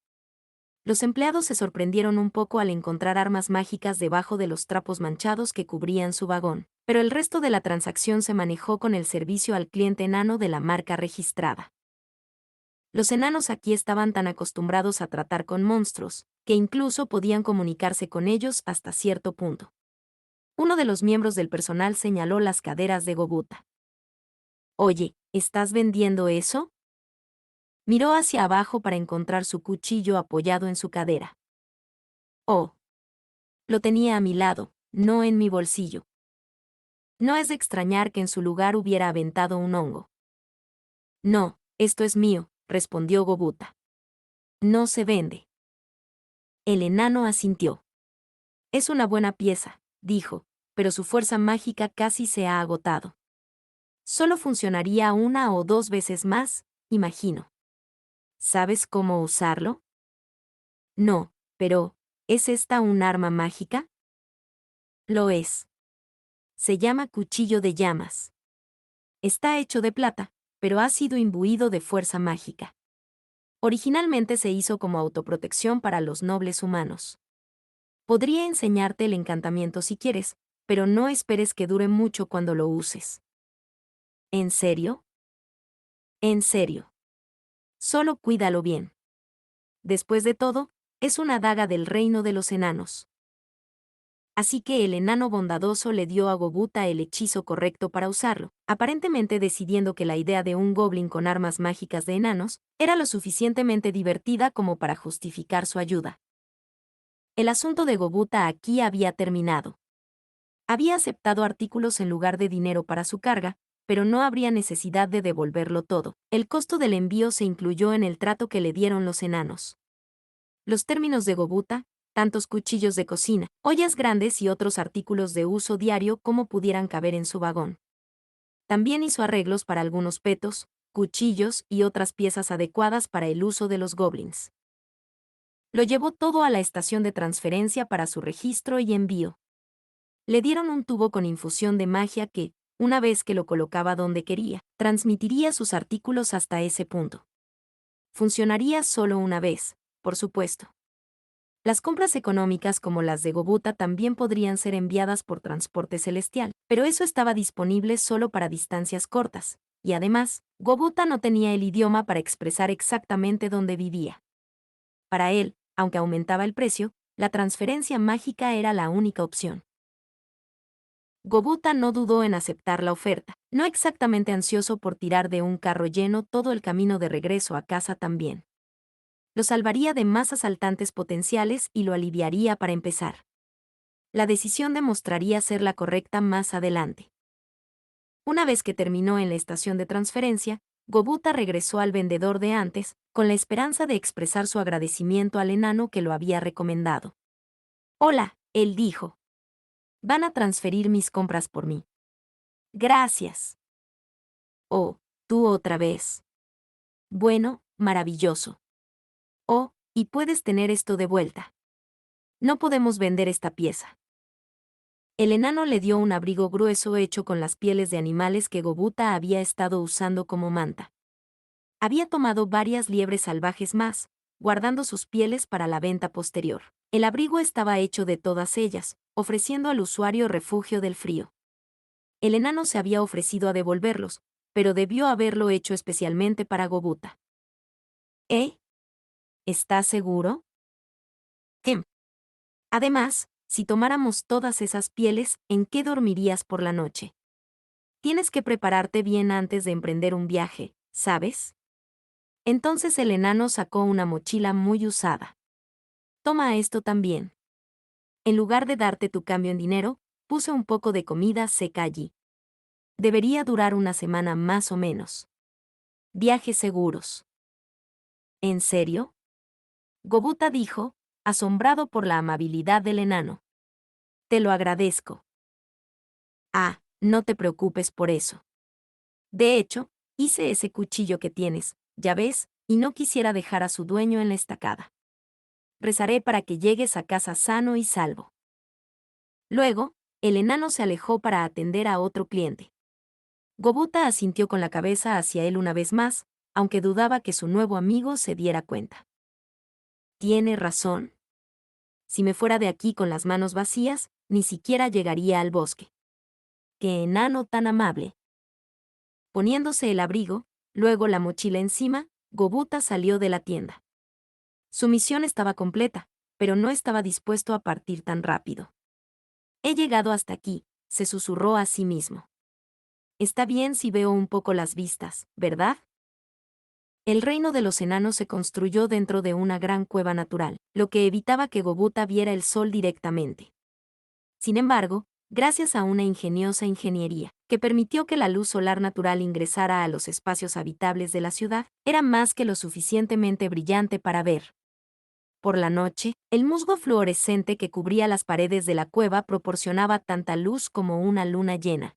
Los empleados se sorprendieron un poco al encontrar armas mágicas debajo de los trapos manchados que cubrían su vagón, pero el resto de la transacción se manejó con el servicio al cliente enano de la marca registrada. Los enanos aquí estaban tan acostumbrados a tratar con monstruos, que incluso podían comunicarse con ellos hasta cierto punto. Uno de los miembros del personal señaló las caderas de Gobuta. «Oye, ¿estás vendiendo eso?». Miró hacia abajo para encontrar su cuchillo apoyado en su cadera. «Oh. Lo tenía a mi lado, no en mi bolsillo». No es de extrañar que en su lugar hubiera aventado un hongo. «No, esto es mío», respondió Gobuta. No se vende. El enano asintió. Es una buena pieza, dijo, pero su fuerza mágica casi se ha agotado. Solo funcionaría una o dos veces más, imagino. ¿Sabes cómo usarlo? No, pero, ¿es esta un arma mágica? Lo es. Se llama cuchillo de llamas. Está hecho de plata, pero ha sido imbuido de fuerza mágica. Originalmente se hizo como autoprotección para los nobles humanos. Podría enseñarte el encantamiento si quieres, pero no esperes que dure mucho cuando lo uses. ¿En serio? En serio. Solo cuídalo bien. Después de todo, es una daga del reino de los enanos. Así que el enano bondadoso le dio a Gobuta el hechizo correcto para usarlo, aparentemente decidiendo que la idea de un goblin con armas mágicas de enanos era lo suficientemente divertida como para justificar su ayuda. El asunto de Gobuta aquí había terminado. Había aceptado artículos en lugar de dinero para su carga, pero no habría necesidad de devolverlo todo. El costo del envío se incluyó en el trato que le dieron los enanos. Los términos de Gobuta, tantos cuchillos de cocina, ollas grandes y otros artículos de uso diario como pudieran caber en su vagón. También hizo arreglos para algunos petos, cuchillos y otras piezas adecuadas para el uso de los goblins. Lo llevó todo a la estación de transferencia para su registro y envío. Le dieron un tubo con infusión de magia que, una vez que lo colocaba donde quería, transmitiría sus artículos hasta ese punto. Funcionaría solo una vez, por supuesto. Las compras económicas como las de Gobuta también podrían ser enviadas por transporte celestial, pero eso estaba disponible solo para distancias cortas, y además, Gobuta no tenía el idioma para expresar exactamente dónde vivía. Para él, aunque aumentaba el precio, la transferencia mágica era la única opción. Gobuta no dudó en aceptar la oferta, no exactamente ansioso por tirar de un carro lleno todo el camino de regreso a casa también. Lo salvaría de más asaltantes potenciales y lo aliviaría para empezar. La decisión demostraría ser la correcta más adelante. Una vez que terminó en la estación de transferencia, Gobuta regresó al vendedor de antes, con la esperanza de expresar su agradecimiento al enano que lo había recomendado. Hola, él dijo. Van a transferir mis compras por mí. Gracias. Oh, tú otra vez. Bueno, maravilloso. Oh, y puedes tener esto de vuelta. No podemos vender esta pieza. El enano le dio un abrigo grueso hecho con las pieles de animales que Gobuta había estado usando como manta. Había tomado varias liebres salvajes más, guardando sus pieles para la venta posterior. El abrigo estaba hecho de todas ellas, ofreciendo al usuario refugio del frío. El enano se había ofrecido a devolverlos, pero debió haberlo hecho especialmente para Gobuta. ¿Eh? ¿Estás seguro? ¿Qué? Además, si tomáramos todas esas pieles, ¿en qué dormirías por la noche? Tienes que prepararte bien antes de emprender un viaje, ¿sabes? Entonces el enano sacó una mochila muy usada. Toma esto también. En lugar de darte tu cambio en dinero, puse un poco de comida seca allí. Debería durar una semana más o menos. Viajes seguros. ¿En serio? Gobuta dijo, asombrado por la amabilidad del enano. Te lo agradezco. Ah, no te preocupes por eso. De hecho, hice ese cuchillo que tienes, ya ves, y no quisiera dejar a su dueño en la estacada. Rezaré para que llegues a casa sano y salvo. Luego, el enano se alejó para atender a otro cliente. Gobuta asintió con la cabeza hacia él una vez más, aunque dudaba que su nuevo amigo se diera cuenta. Tiene razón. Si me fuera de aquí con las manos vacías, ni siquiera llegaría al bosque. ¡Qué enano tan amable! Poniéndose el abrigo, luego la mochila encima, Gobuta salió de la tienda. Su misión estaba completa, pero no estaba dispuesto a partir tan rápido. He llegado hasta aquí, se susurró a sí mismo. Está bien si veo un poco las vistas, ¿verdad? El reino de los enanos se construyó dentro de una gran cueva natural, lo que evitaba que Gobuta viera el sol directamente. Sin embargo, gracias a una ingeniosa ingeniería, que permitió que la luz solar natural ingresara a los espacios habitables de la ciudad, era más que lo suficientemente brillante para ver. Por la noche, el musgo fluorescente que cubría las paredes de la cueva proporcionaba tanta luz como una luna llena.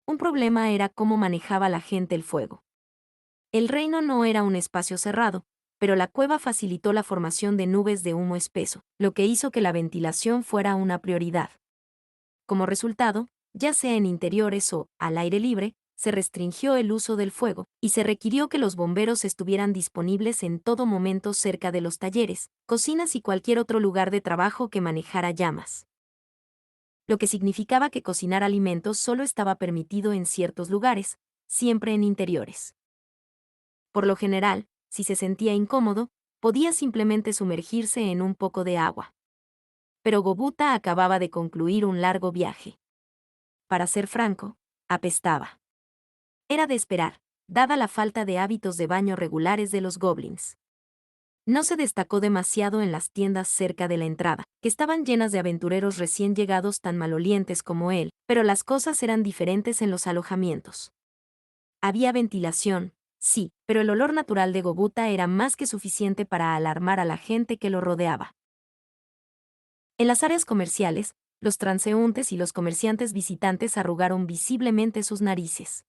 Un problema era cómo manejaba la gente el fuego. El reino no era un espacio cerrado, pero la cueva facilitó la formación de nubes de humo espeso, lo que hizo que la ventilación fuera una prioridad. Como resultado, ya sea en interiores o al aire libre, se restringió el uso del fuego, y se requirió que los bomberos estuvieran disponibles en todo momento cerca de los talleres, cocinas y cualquier otro lugar de trabajo que manejara llamas. Lo que significaba que cocinar alimentos solo estaba permitido en ciertos lugares, siempre en interiores. Por lo general, si se sentía incómodo, podía simplemente sumergirse en un poco de agua. Pero Gobuta acababa de concluir un largo viaje. Para ser franco, apestaba. Era de esperar, dada la falta de hábitos de baño regulares de los goblins. No se destacó demasiado en las tiendas cerca de la entrada, que estaban llenas de aventureros recién llegados tan malolientes como él, pero las cosas eran diferentes en los alojamientos. Había ventilación, sí, pero el olor natural de Gobuta era más que suficiente para alarmar a la gente que lo rodeaba. En las áreas comerciales, los transeúntes y los comerciantes visitantes arrugaron visiblemente sus narices.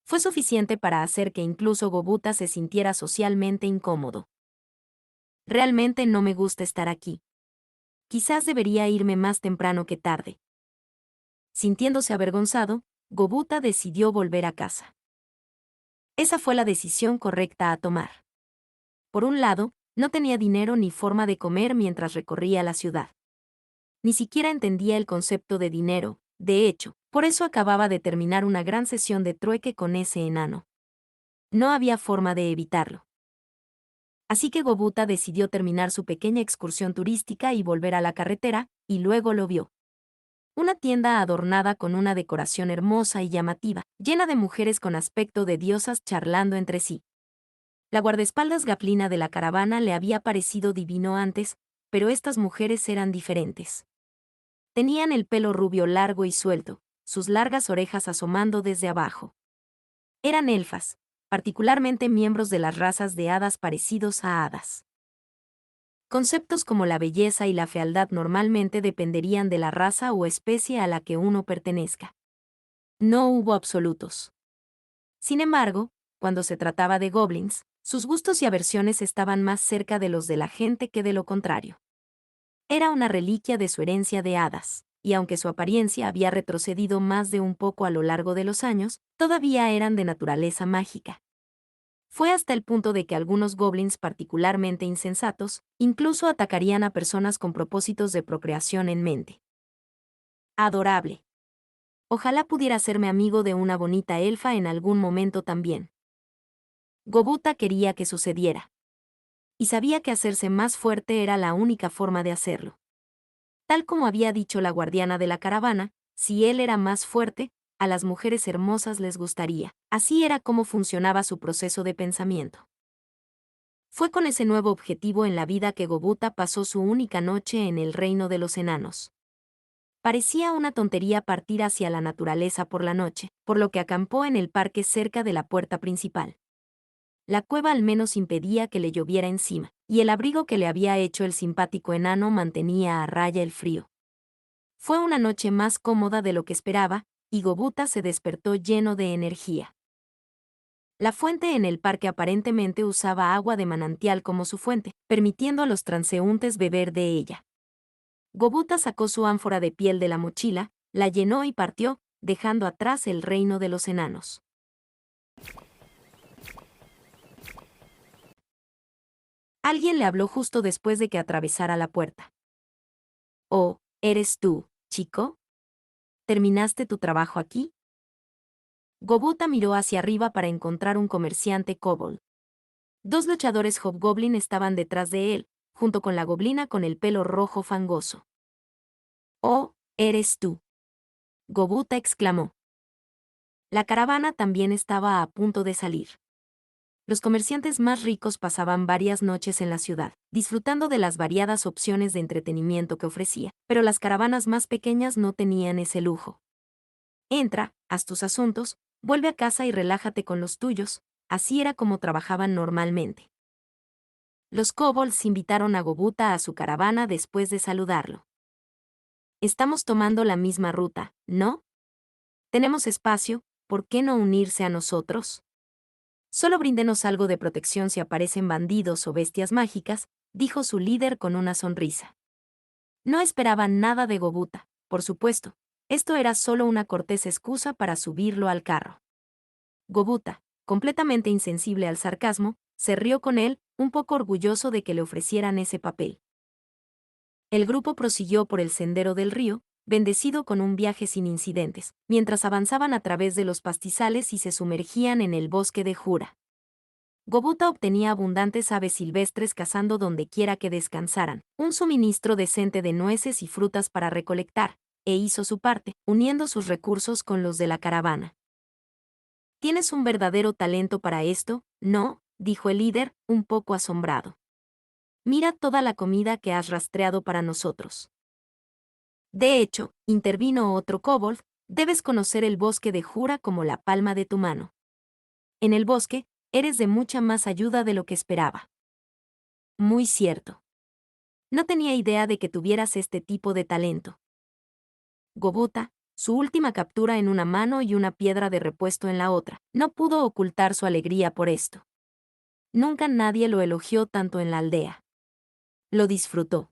Fue suficiente para hacer que incluso Gobuta se sintiera socialmente incómodo. Realmente no me gusta estar aquí. Quizás debería irme más temprano que tarde. Sintiéndose avergonzado, Gobuta decidió volver a casa. Esa fue la decisión correcta a tomar. Por un lado, no tenía dinero ni forma de comer mientras recorría la ciudad. Ni siquiera entendía el concepto de dinero, de hecho, por eso acababa de terminar una gran sesión de trueque con ese enano. No había forma de evitarlo. Así que Gobuta decidió terminar su pequeña excursión turística y volver a la carretera, y luego lo vio. Una tienda adornada con una decoración hermosa y llamativa, llena de mujeres con aspecto de diosas charlando entre sí. La guardaespaldas gaplina de la caravana le había parecido divino antes, pero estas mujeres eran diferentes. Tenían el pelo rubio largo y suelto, sus largas orejas asomando desde abajo. Eran elfas, particularmente miembros de las razas de hadas parecidos a hadas. Conceptos como la belleza y la fealdad normalmente dependerían de la raza o especie a la que uno pertenezca. No hubo absolutos. Sin embargo, cuando se trataba de goblins, sus gustos y aversiones estaban más cerca de los de la gente que de lo contrario. Era una reliquia de su herencia de hadas, y aunque su apariencia había retrocedido más de un poco a lo largo de los años, todavía eran de naturaleza mágica. Fue hasta el punto de que algunos goblins particularmente insensatos, incluso atacarían a personas con propósitos de procreación en mente. Adorable. Ojalá pudiera hacerme amigo de una bonita elfa en algún momento también. Gobuta quería que sucediera. Y sabía que hacerse más fuerte era la única forma de hacerlo. Tal como había dicho la guardiana de la caravana, si él era más fuerte, a las mujeres hermosas les gustaría. Así era como funcionaba su proceso de pensamiento. Fue con ese nuevo objetivo en la vida que Gobuta pasó su única noche en el reino de los enanos. Parecía una tontería partir hacia la naturaleza por la noche, por lo que acampó en el parque cerca de la puerta principal. La cueva al menos impedía que le lloviera encima, y el abrigo que le había hecho el simpático enano mantenía a raya el frío. Fue una noche más cómoda de lo que esperaba, y Gobuta se despertó lleno de energía. La fuente en el parque aparentemente usaba agua de manantial como su fuente, permitiendo a los transeúntes beber de ella. Gobuta sacó su ánfora de piel de la mochila, la llenó y partió, dejando atrás el reino de los enanos. Alguien le habló justo después de que atravesara la puerta. «Oh, ¿eres tú, chico? ¿Terminaste tu trabajo aquí?» Gobuta miró hacia arriba para encontrar un comerciante kobold. Dos luchadores hobgoblin estaban detrás de él, junto con la goblina con el pelo rojo fangoso. «Oh, eres tú», Gobuta exclamó. La caravana también estaba a punto de salir. Los comerciantes más ricos pasaban varias noches en la ciudad, disfrutando de las variadas opciones de entretenimiento que ofrecía, pero las caravanas más pequeñas no tenían ese lujo. Entra, haz tus asuntos, vuelve a casa y relájate con los tuyos, así era como trabajaban normalmente. Los kobolds invitaron a Gobuta a su caravana después de saludarlo. Estamos tomando la misma ruta, ¿no? Tenemos espacio, ¿por qué no unirse a nosotros? Solo bríndenos algo de protección si aparecen bandidos o bestias mágicas, dijo su líder con una sonrisa. No esperaba nada de Gobuta, por supuesto. Esto era solo una cortés excusa para subirlo al carro. Gobuta, completamente insensible al sarcasmo, se rió con él, un poco orgulloso de que le ofrecieran ese papel. El grupo prosiguió por el sendero del río, bendecido con un viaje sin incidentes, mientras avanzaban a través de los pastizales y se sumergían en el bosque de Jura. Gobuta obtenía abundantes aves silvestres cazando donde quiera que descansaran, un suministro decente de nueces y frutas para recolectar, e hizo su parte, uniendo sus recursos con los de la caravana. «Tienes un verdadero talento para esto, ¿no?», dijo el líder, un poco asombrado. «Mira toda la comida que has rastreado para nosotros». De hecho, intervino otro kobold, debes conocer el bosque de Jura como la palma de tu mano. En el bosque, eres de mucha más ayuda de lo que esperaba. Muy cierto. No tenía idea de que tuvieras este tipo de talento. Gobuta, su última captura en una mano y una piedra de repuesto en la otra, no pudo ocultar su alegría por esto. Nunca nadie lo elogió tanto en la aldea. Lo disfrutó.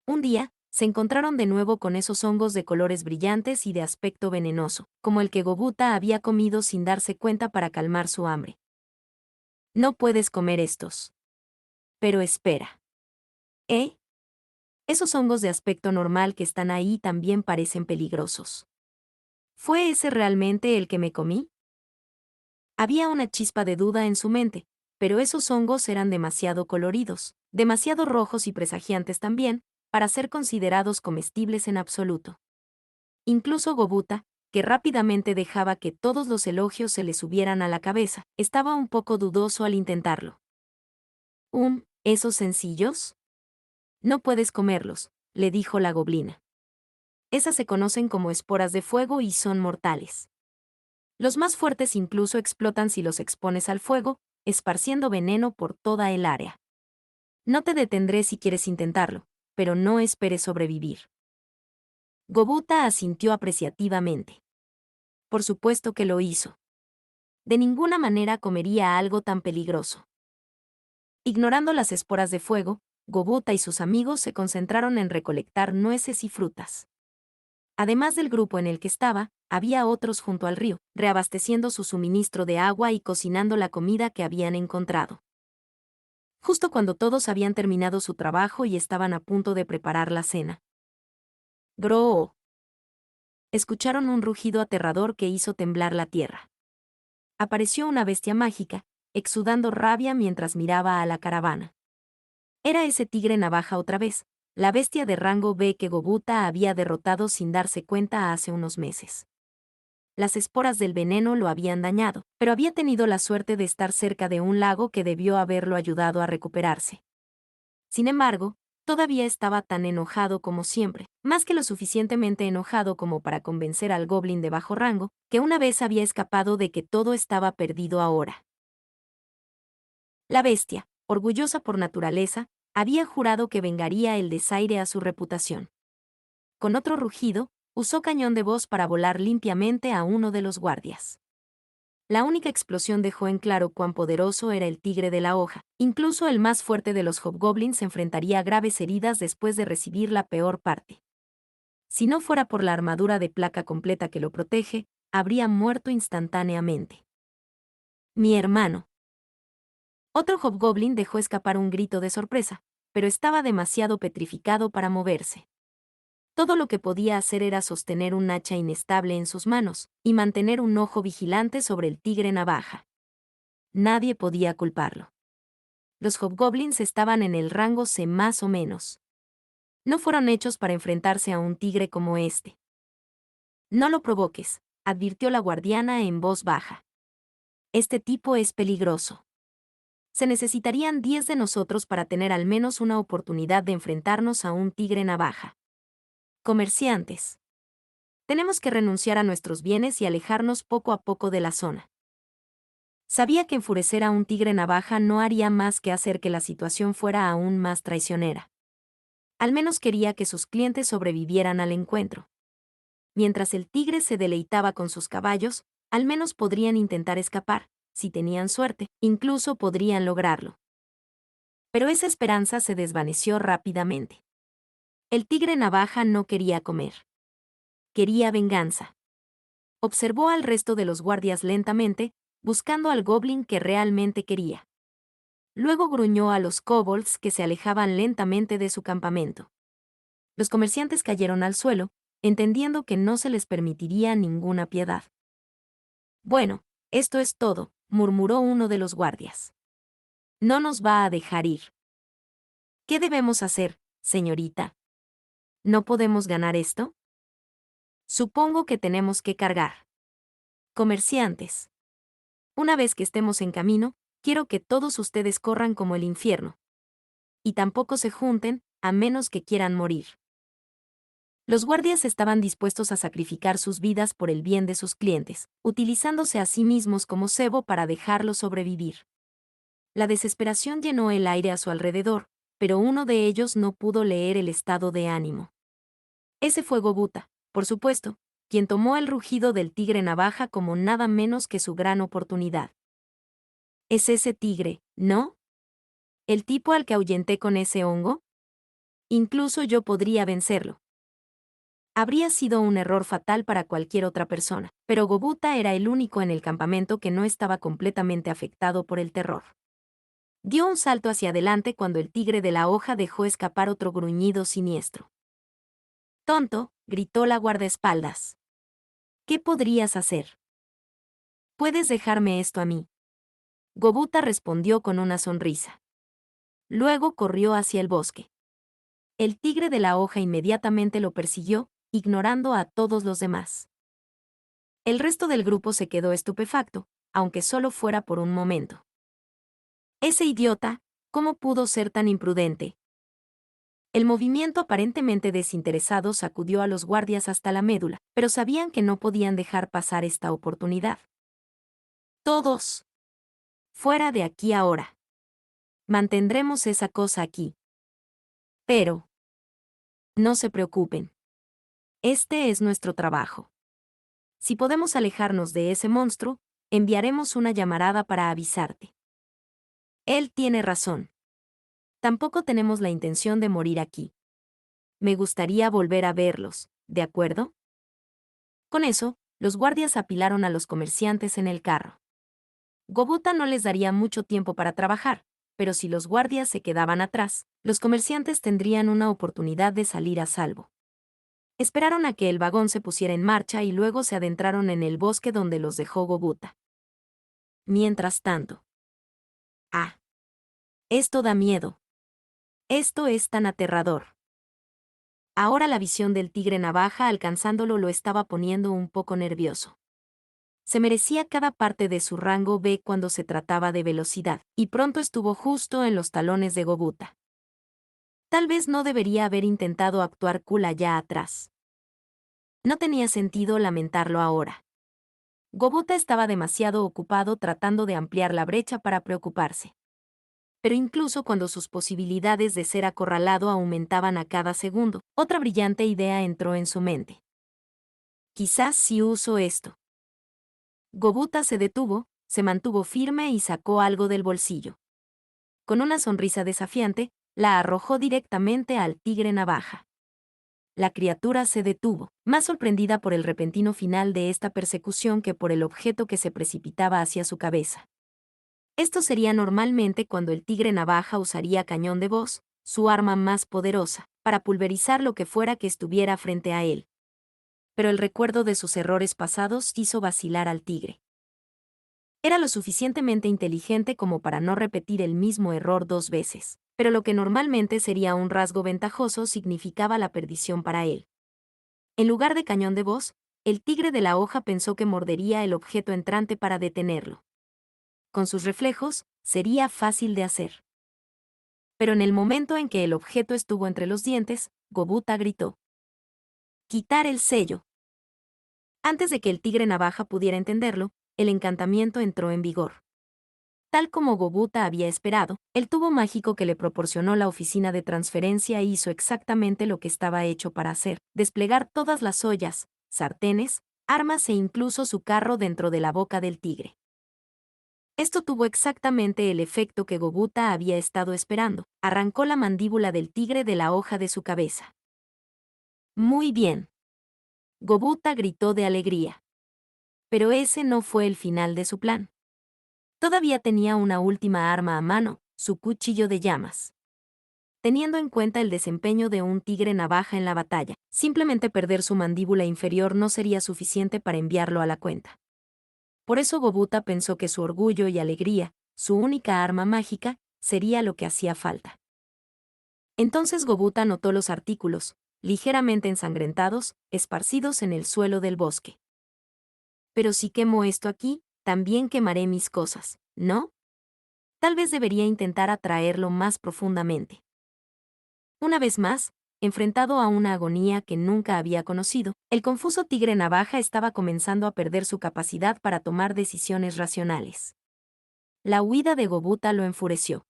Un día, se encontraron de nuevo con esos hongos de colores brillantes y de aspecto venenoso, como el que Gobuta había comido sin darse cuenta para calmar su hambre. No puedes comer estos. Pero espera. ¿Eh? Esos hongos de aspecto normal que están ahí también parecen peligrosos. ¿Fue ese realmente el que me comí? Había una chispa de duda en su mente, pero esos hongos eran demasiado coloridos, demasiado rojos y presagiantes también, para ser considerados comestibles en absoluto. Incluso Gobuta, que rápidamente dejaba que todos los elogios se le subieran a la cabeza, estaba un poco dudoso al intentarlo. ¿Esos sencillos? No puedes comerlos, le dijo la goblina. Esas se conocen como esporas de fuego y son mortales. Los más fuertes incluso explotan si los expones al fuego, esparciendo veneno por toda el área. No te detendré si quieres intentarlo, pero no esperes sobrevivir. Gobuta asintió apreciativamente. Por supuesto que lo hizo. De ninguna manera comería algo tan peligroso. Ignorando las esporas de fuego, Gobuta y sus amigos se concentraron en recolectar nueces y frutas. Además del grupo en el que estaba, había otros junto al río, reabasteciendo su suministro de agua y cocinando la comida que habían encontrado. Justo cuando todos habían terminado su trabajo y estaban a punto de preparar la cena. ¡Groo! Escucharon un rugido aterrador que hizo temblar la tierra. Apareció una bestia mágica, exudando rabia mientras miraba a la caravana. Era ese tigre navaja otra vez, la bestia de rango B que Gobuta había derrotado sin darse cuenta hace unos meses. Las esporas del veneno lo habían dañado, pero había tenido la suerte de estar cerca de un lago que debió haberlo ayudado a recuperarse. Sin embargo, todavía estaba tan enojado como siempre, más que lo suficientemente enojado como para convencer al goblin de bajo rango, que una vez había escapado de que todo estaba perdido ahora. La bestia, orgullosa por naturaleza, había jurado que vengaría el desaire a su reputación. Con otro rugido, usó cañón de voz para volar limpiamente a uno de los guardias. La única explosión dejó en claro cuán poderoso era el tigre de la hoja. Incluso el más fuerte de los hobgoblins enfrentaría graves heridas después de recibir la peor parte. Si no fuera por la armadura de placa completa que lo protege, habría muerto instantáneamente. Mi hermano. Otro hobgoblin dejó escapar un grito de sorpresa, pero estaba demasiado petrificado para moverse. Todo lo que podía hacer era sostener un hacha inestable en sus manos y mantener un ojo vigilante sobre el tigre navaja. Nadie podía culparlo. Los hobgoblins estaban en el rango C más o menos. No fueron hechos para enfrentarse a un tigre como este. No lo provoques, advirtió la guardiana en voz baja. Este tipo es peligroso. Se necesitarían 10 de nosotros para tener al menos una oportunidad de enfrentarnos a un tigre navaja. Comerciantes. Tenemos que renunciar a nuestros bienes y alejarnos poco a poco de la zona. Sabía que enfurecer a un tigre navaja no haría más que hacer que la situación fuera aún más traicionera. Al menos quería que sus clientes sobrevivieran al encuentro. Mientras el tigre se deleitaba con sus caballos, al menos podrían intentar escapar. Si tenían suerte, incluso podrían lograrlo. Pero esa esperanza se desvaneció rápidamente. El tigre navaja no quería comer. Quería venganza. Observó al resto de los guardias lentamente, buscando al goblin que realmente quería. Luego gruñó a los kobolds que se alejaban lentamente de su campamento. Los comerciantes cayeron al suelo, entendiendo que no se les permitiría ninguna piedad. Bueno, esto es todo, murmuró uno de los guardias. No nos va a dejar ir. ¿Qué debemos hacer, señorita? ¿No podemos ganar esto? Supongo que tenemos que cargar. Comerciantes. Una vez que estemos en camino, quiero que todos ustedes corran como el infierno. Y tampoco se junten, a menos que quieran morir. Los guardias estaban dispuestos a sacrificar sus vidas por el bien de sus clientes, utilizándose a sí mismos como cebo para dejarlos sobrevivir. La desesperación llenó el aire a su alrededor, pero uno de ellos no pudo leer el estado de ánimo. Ese fue Gobuta, por supuesto, quien tomó el rugido del tigre navaja como nada menos que su gran oportunidad. ¿Es ese tigre, no? ¿El tipo al que ahuyenté con ese hongo? Incluso yo podría vencerlo. Habría sido un error fatal para cualquier otra persona, pero Gobuta era el único en el campamento que no estaba completamente afectado por el terror. Dio un salto hacia adelante cuando el tigre de la hoja dejó escapar otro gruñido siniestro. «Tonto», gritó la guardaespaldas. «¿Qué podrías hacer? Puedes dejarme esto a mí». Gobuta respondió con una sonrisa. Luego corrió hacia el bosque. El tigre de la hoja inmediatamente lo persiguió, ignorando a todos los demás. El resto del grupo se quedó estupefacto, aunque solo fuera por un momento. Ese idiota, ¿cómo pudo ser tan imprudente? El movimiento aparentemente desinteresado sacudió a los guardias hasta la médula, pero sabían que no podían dejar pasar esta oportunidad. Todos. Fuera de aquí ahora. Mantendremos esa cosa aquí. Pero. No se preocupen. Este es nuestro trabajo. Si podemos alejarnos de ese monstruo, enviaremos una llamarada para avisarte. Él tiene razón. Tampoco tenemos la intención de morir aquí. Me gustaría volver a verlos, ¿de acuerdo? Con eso, los guardias apilaron a los comerciantes en el carro. Gobuta no les daría mucho tiempo para trabajar, pero si los guardias se quedaban atrás, los comerciantes tendrían una oportunidad de salir a salvo. Esperaron a que el vagón se pusiera en marcha y luego se adentraron en el bosque donde los dejó Gobuta. Mientras tanto. Ah. Esto da miedo. Esto es tan aterrador. Ahora la visión del tigre navaja alcanzándolo lo estaba poniendo un poco nervioso. Se merecía cada parte de su rango B cuando se trataba de velocidad, y pronto estuvo justo en los talones de Gobuta. Tal vez no debería haber intentado actuar cool allá atrás. No tenía sentido lamentarlo ahora. Gobuta estaba demasiado ocupado tratando de ampliar la brecha para preocuparse. Pero incluso cuando sus posibilidades de ser acorralado aumentaban a cada segundo, otra brillante idea entró en su mente. Quizás si uso esto. Gobuta se detuvo, se mantuvo firme y sacó algo del bolsillo. Con una sonrisa desafiante, la arrojó directamente al tigre navaja. La criatura se detuvo, más sorprendida por el repentino final de esta persecución que por el objeto que se precipitaba hacia su cabeza. Esto sería normalmente cuando el tigre navaja usaría cañón de voz, su arma más poderosa, para pulverizar lo que fuera que estuviera frente a él. Pero el recuerdo de sus errores pasados hizo vacilar al tigre. Era lo suficientemente inteligente como para no repetir el mismo error 2 veces, pero lo que normalmente sería un rasgo ventajoso significaba la perdición para él. En lugar de cañón de voz, el tigre de la hoja pensó que mordería el objeto entrante para detenerlo. con sus reflejos, sería fácil de hacer. Pero en el momento en que el objeto estuvo entre los dientes, Gobuta gritó: ¡quitar el sello! Antes de que el tigre navaja pudiera entenderlo, el encantamiento entró en vigor. Tal como Gobuta había esperado, el tubo mágico que le proporcionó la oficina de transferencia hizo exactamente lo que estaba hecho para hacer: desplegar todas las ollas, sartenes, armas e incluso su carro dentro de la boca del tigre. Esto tuvo exactamente el efecto que Gobuta había estado esperando: arrancó la mandíbula del tigre de la hoja de su cabeza. Muy bien. Gobuta gritó de alegría. Pero ese no fue el final de su plan. Todavía tenía una última arma a mano: su cuchillo de llamas. Teniendo en cuenta el desempeño de un tigre navaja en la batalla, simplemente perder su mandíbula inferior no sería suficiente para enviarlo a la cuenta. Por eso Gobuta pensó que su orgullo y alegría, su única arma mágica, sería lo que hacía falta. Entonces Gobuta notó los artículos, ligeramente ensangrentados, esparcidos en el suelo del bosque. Pero si quemo esto aquí, también quemaré mis cosas, ¿no? Tal vez debería intentar atraerlo más profundamente. Una vez más, enfrentado a una agonía que nunca había conocido, el confuso tigre navaja estaba comenzando a perder su capacidad para tomar decisiones racionales. La huida de Gobuta lo enfureció.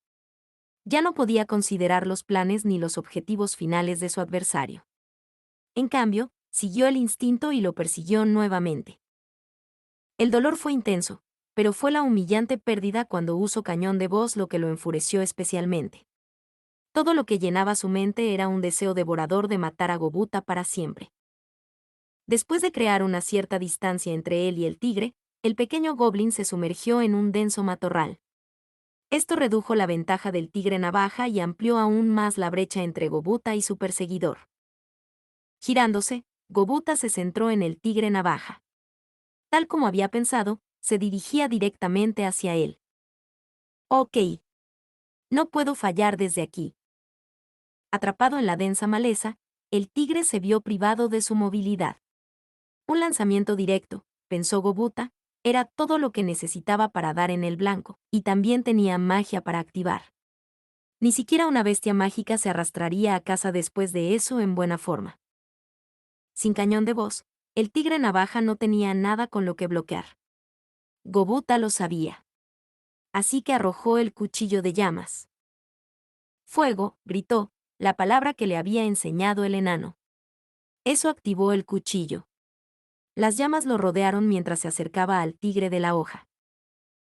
Ya no podía considerar los planes ni los objetivos finales de su adversario. En cambio, siguió el instinto y lo persiguió nuevamente. El dolor fue intenso, pero fue la humillante pérdida cuando usó cañón de voz lo que lo enfureció especialmente. Todo lo que llenaba su mente era un deseo devorador de matar a Gobuta para siempre. Después de crear una cierta distancia entre él y el tigre, el pequeño goblin se sumergió en un denso matorral. Esto redujo la ventaja del tigre navaja y amplió aún más la brecha entre Gobuta y su perseguidor. Girándose, Gobuta se centró en el tigre navaja. Tal como había pensado, se dirigía directamente hacia él. Ok. No puedo fallar desde aquí. Atrapado en la densa maleza, el tigre se vio privado de su movilidad. Un lanzamiento directo, pensó Gobuta, era todo lo que necesitaba para dar en el blanco, y también tenía magia para activar. Ni siquiera una bestia mágica se arrastraría a casa después de eso en buena forma. Sin cañón de voz, el tigre navaja no tenía nada con lo que bloquear. Gobuta lo sabía. Así que arrojó el cuchillo de llamas. ¡Fuego!, gritó, la palabra que le había enseñado el enano. Eso activó el cuchillo. Las llamas lo rodearon mientras se acercaba al tigre de la hoja.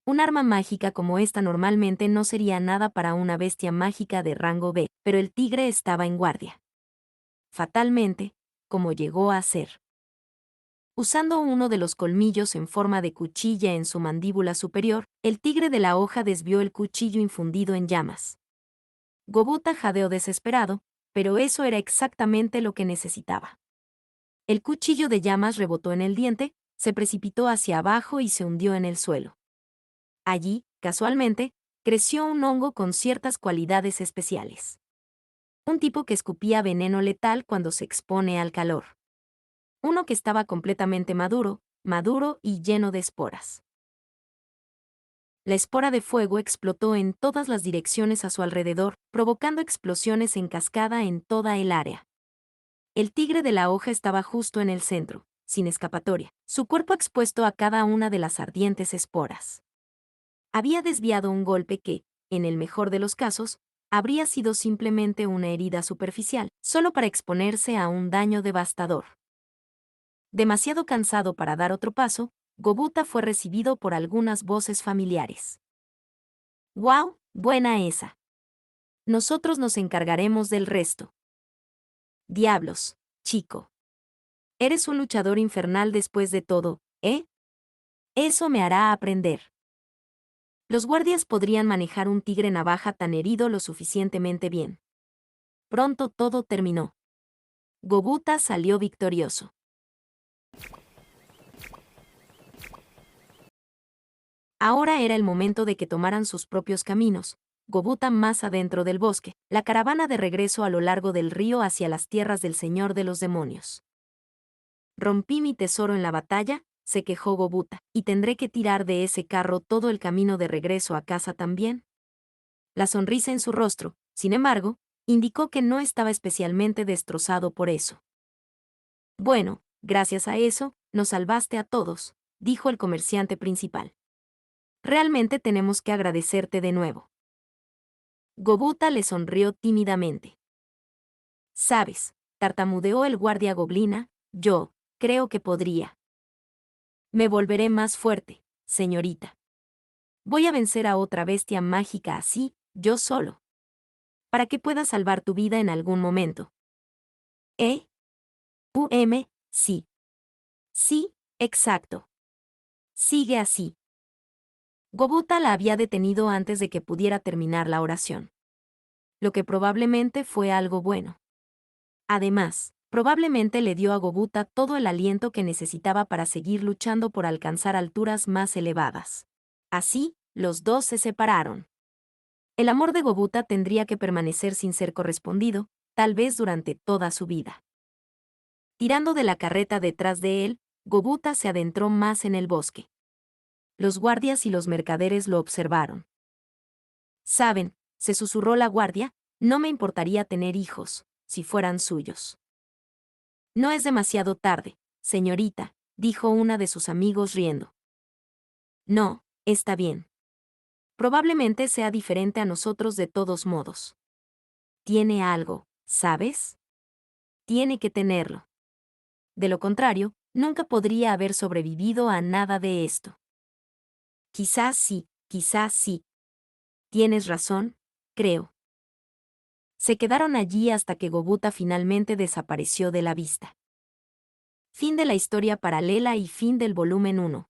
Un arma mágica como esta normalmente no sería nada para una bestia mágica de rango B, pero el tigre estaba en guardia. Fatalmente, como llegó a ser. Usando uno de los colmillos en forma de cuchilla en su mandíbula superior, el tigre de la hoja desvió el cuchillo infundido en llamas. Gobuta jadeó desesperado, pero eso era exactamente lo que necesitaba. El cuchillo de llamas rebotó en el diente, se precipitó hacia abajo y se hundió en el suelo. Allí, casualmente, creció un hongo con ciertas cualidades especiales. Un tipo que escupía veneno letal cuando se expone al calor. Uno que estaba completamente maduro y lleno de esporas. La espora de fuego explotó en todas las direcciones a su alrededor, provocando explosiones en cascada en toda el área. El tigre de la hoja estaba justo en el centro, sin escapatoria, su cuerpo expuesto a cada una de las ardientes esporas. Había desviado un golpe que, en el mejor de los casos, habría sido simplemente una herida superficial, solo para exponerse a un daño devastador. Demasiado cansado para dar otro paso, Gobuta fue recibido por algunas voces familiares. ¡Guau! Buena esa. Nosotros nos encargaremos del resto. Diablos, chico. Eres un luchador infernal después de todo, ¿eh? Eso me hará aprender. Los guardias podrían manejar un tigre navaja tan herido lo suficientemente bien. Pronto todo terminó. Gobuta salió victorioso. Ahora era el momento de que tomaran sus propios caminos, Gobuta más adentro del bosque, la caravana de regreso a lo largo del río hacia las tierras del Señor de los Demonios. Rompí mi tesoro en la batalla, se quejó Gobuta, ¿y tendré que tirar de ese carro todo el camino de regreso a casa también? La sonrisa en su rostro, sin embargo, indicó que no estaba especialmente destrozado por eso. Bueno, gracias a eso, nos salvaste a todos, dijo el comerciante principal. Realmente tenemos que agradecerte de nuevo. Gobuta le sonrió tímidamente. Sabes, tartamudeó el guardia goblina, yo creo que podría. Me volveré más fuerte, señorita. Voy a vencer a otra bestia mágica así, yo solo. Para que pueda salvar tu vida en algún momento. ¿Eh? Sí. Sí, exacto. Sigue así. Gobuta la había detenido antes de que pudiera terminar la oración. Lo que probablemente fue algo bueno. Además, probablemente le dio a Gobuta todo el aliento que necesitaba para seguir luchando por alcanzar alturas más elevadas. Así, los dos se separaron. El amor de Gobuta tendría que permanecer sin ser correspondido, tal vez durante toda su vida. Tirando de la carreta detrás de él, Gobuta se adentró más en el bosque. Los guardias y los mercaderes lo observaron. Saben, se susurró la guardia, no me importaría tener hijos, si fueran suyos. No es demasiado tarde, señorita, dijo una de sus amigos riendo. No, está bien. Probablemente sea diferente a nosotros de todos modos. Tiene algo, ¿sabes? Tiene que tenerlo. De lo contrario, nunca podría haber sobrevivido a nada de esto. Quizás sí, quizás sí. Tienes razón, creo. Se quedaron allí hasta que Gobuta finalmente desapareció de la vista. Fin de la historia paralela y fin del volumen 1.